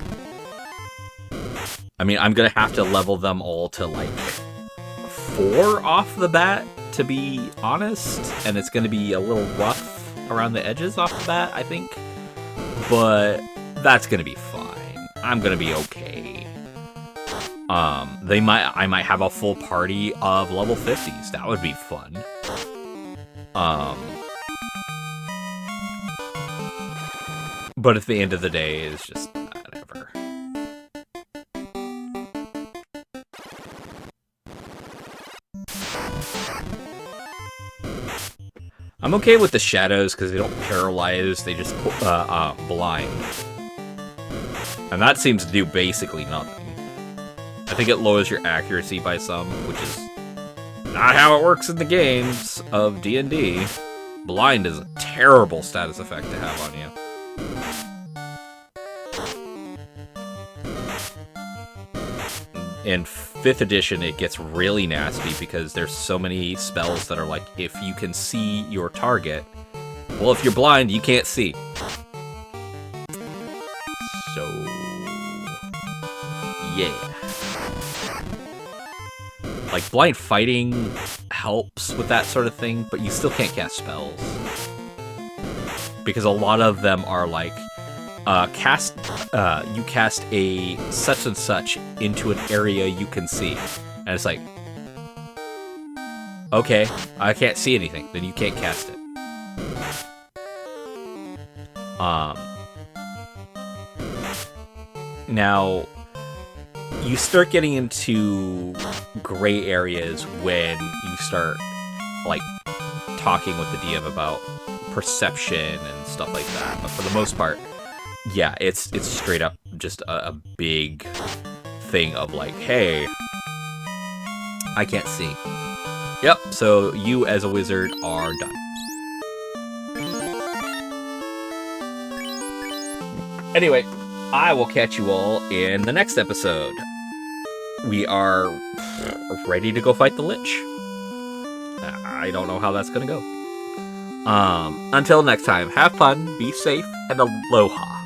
I mean, I'm going to have to level them all to, like, 4 off the bat, to be honest. And it's going to be a little rough around the edges off the bat, I think. But that's going to be fine. I'm going to be okay. I might have a full party of level 50s. That would be fun. But at the end of the day, it's just whatever. I'm okay with the shadows because they don't paralyze, they just blind. And that seems to do basically nothing. I think it lowers your accuracy by some, which is not how it works in the games of D&D. Blind is a terrible status effect to have on you. In 5th edition, it gets really nasty because there's so many spells that are like, if you can see your target, well, if you're blind, you can't see. So, yeah. Like, blind fighting helps with that sort of thing, but you still can't cast spells. Because a lot of them are like, you cast a such and such into an area you can see. And it's like, okay, I can't see anything, then you can't cast it. Now, you start getting into gray areas when you start, like, talking with the DM about perception and stuff like that. But for the most part, yeah, it's straight up just a big thing of like, hey, I can't see. Yep, so you as a wizard are done. Anyway, I will catch you all in the next episode. We are ready to go fight the Lich. I don't know how that's gonna go. Until next time, have fun, be safe, and aloha.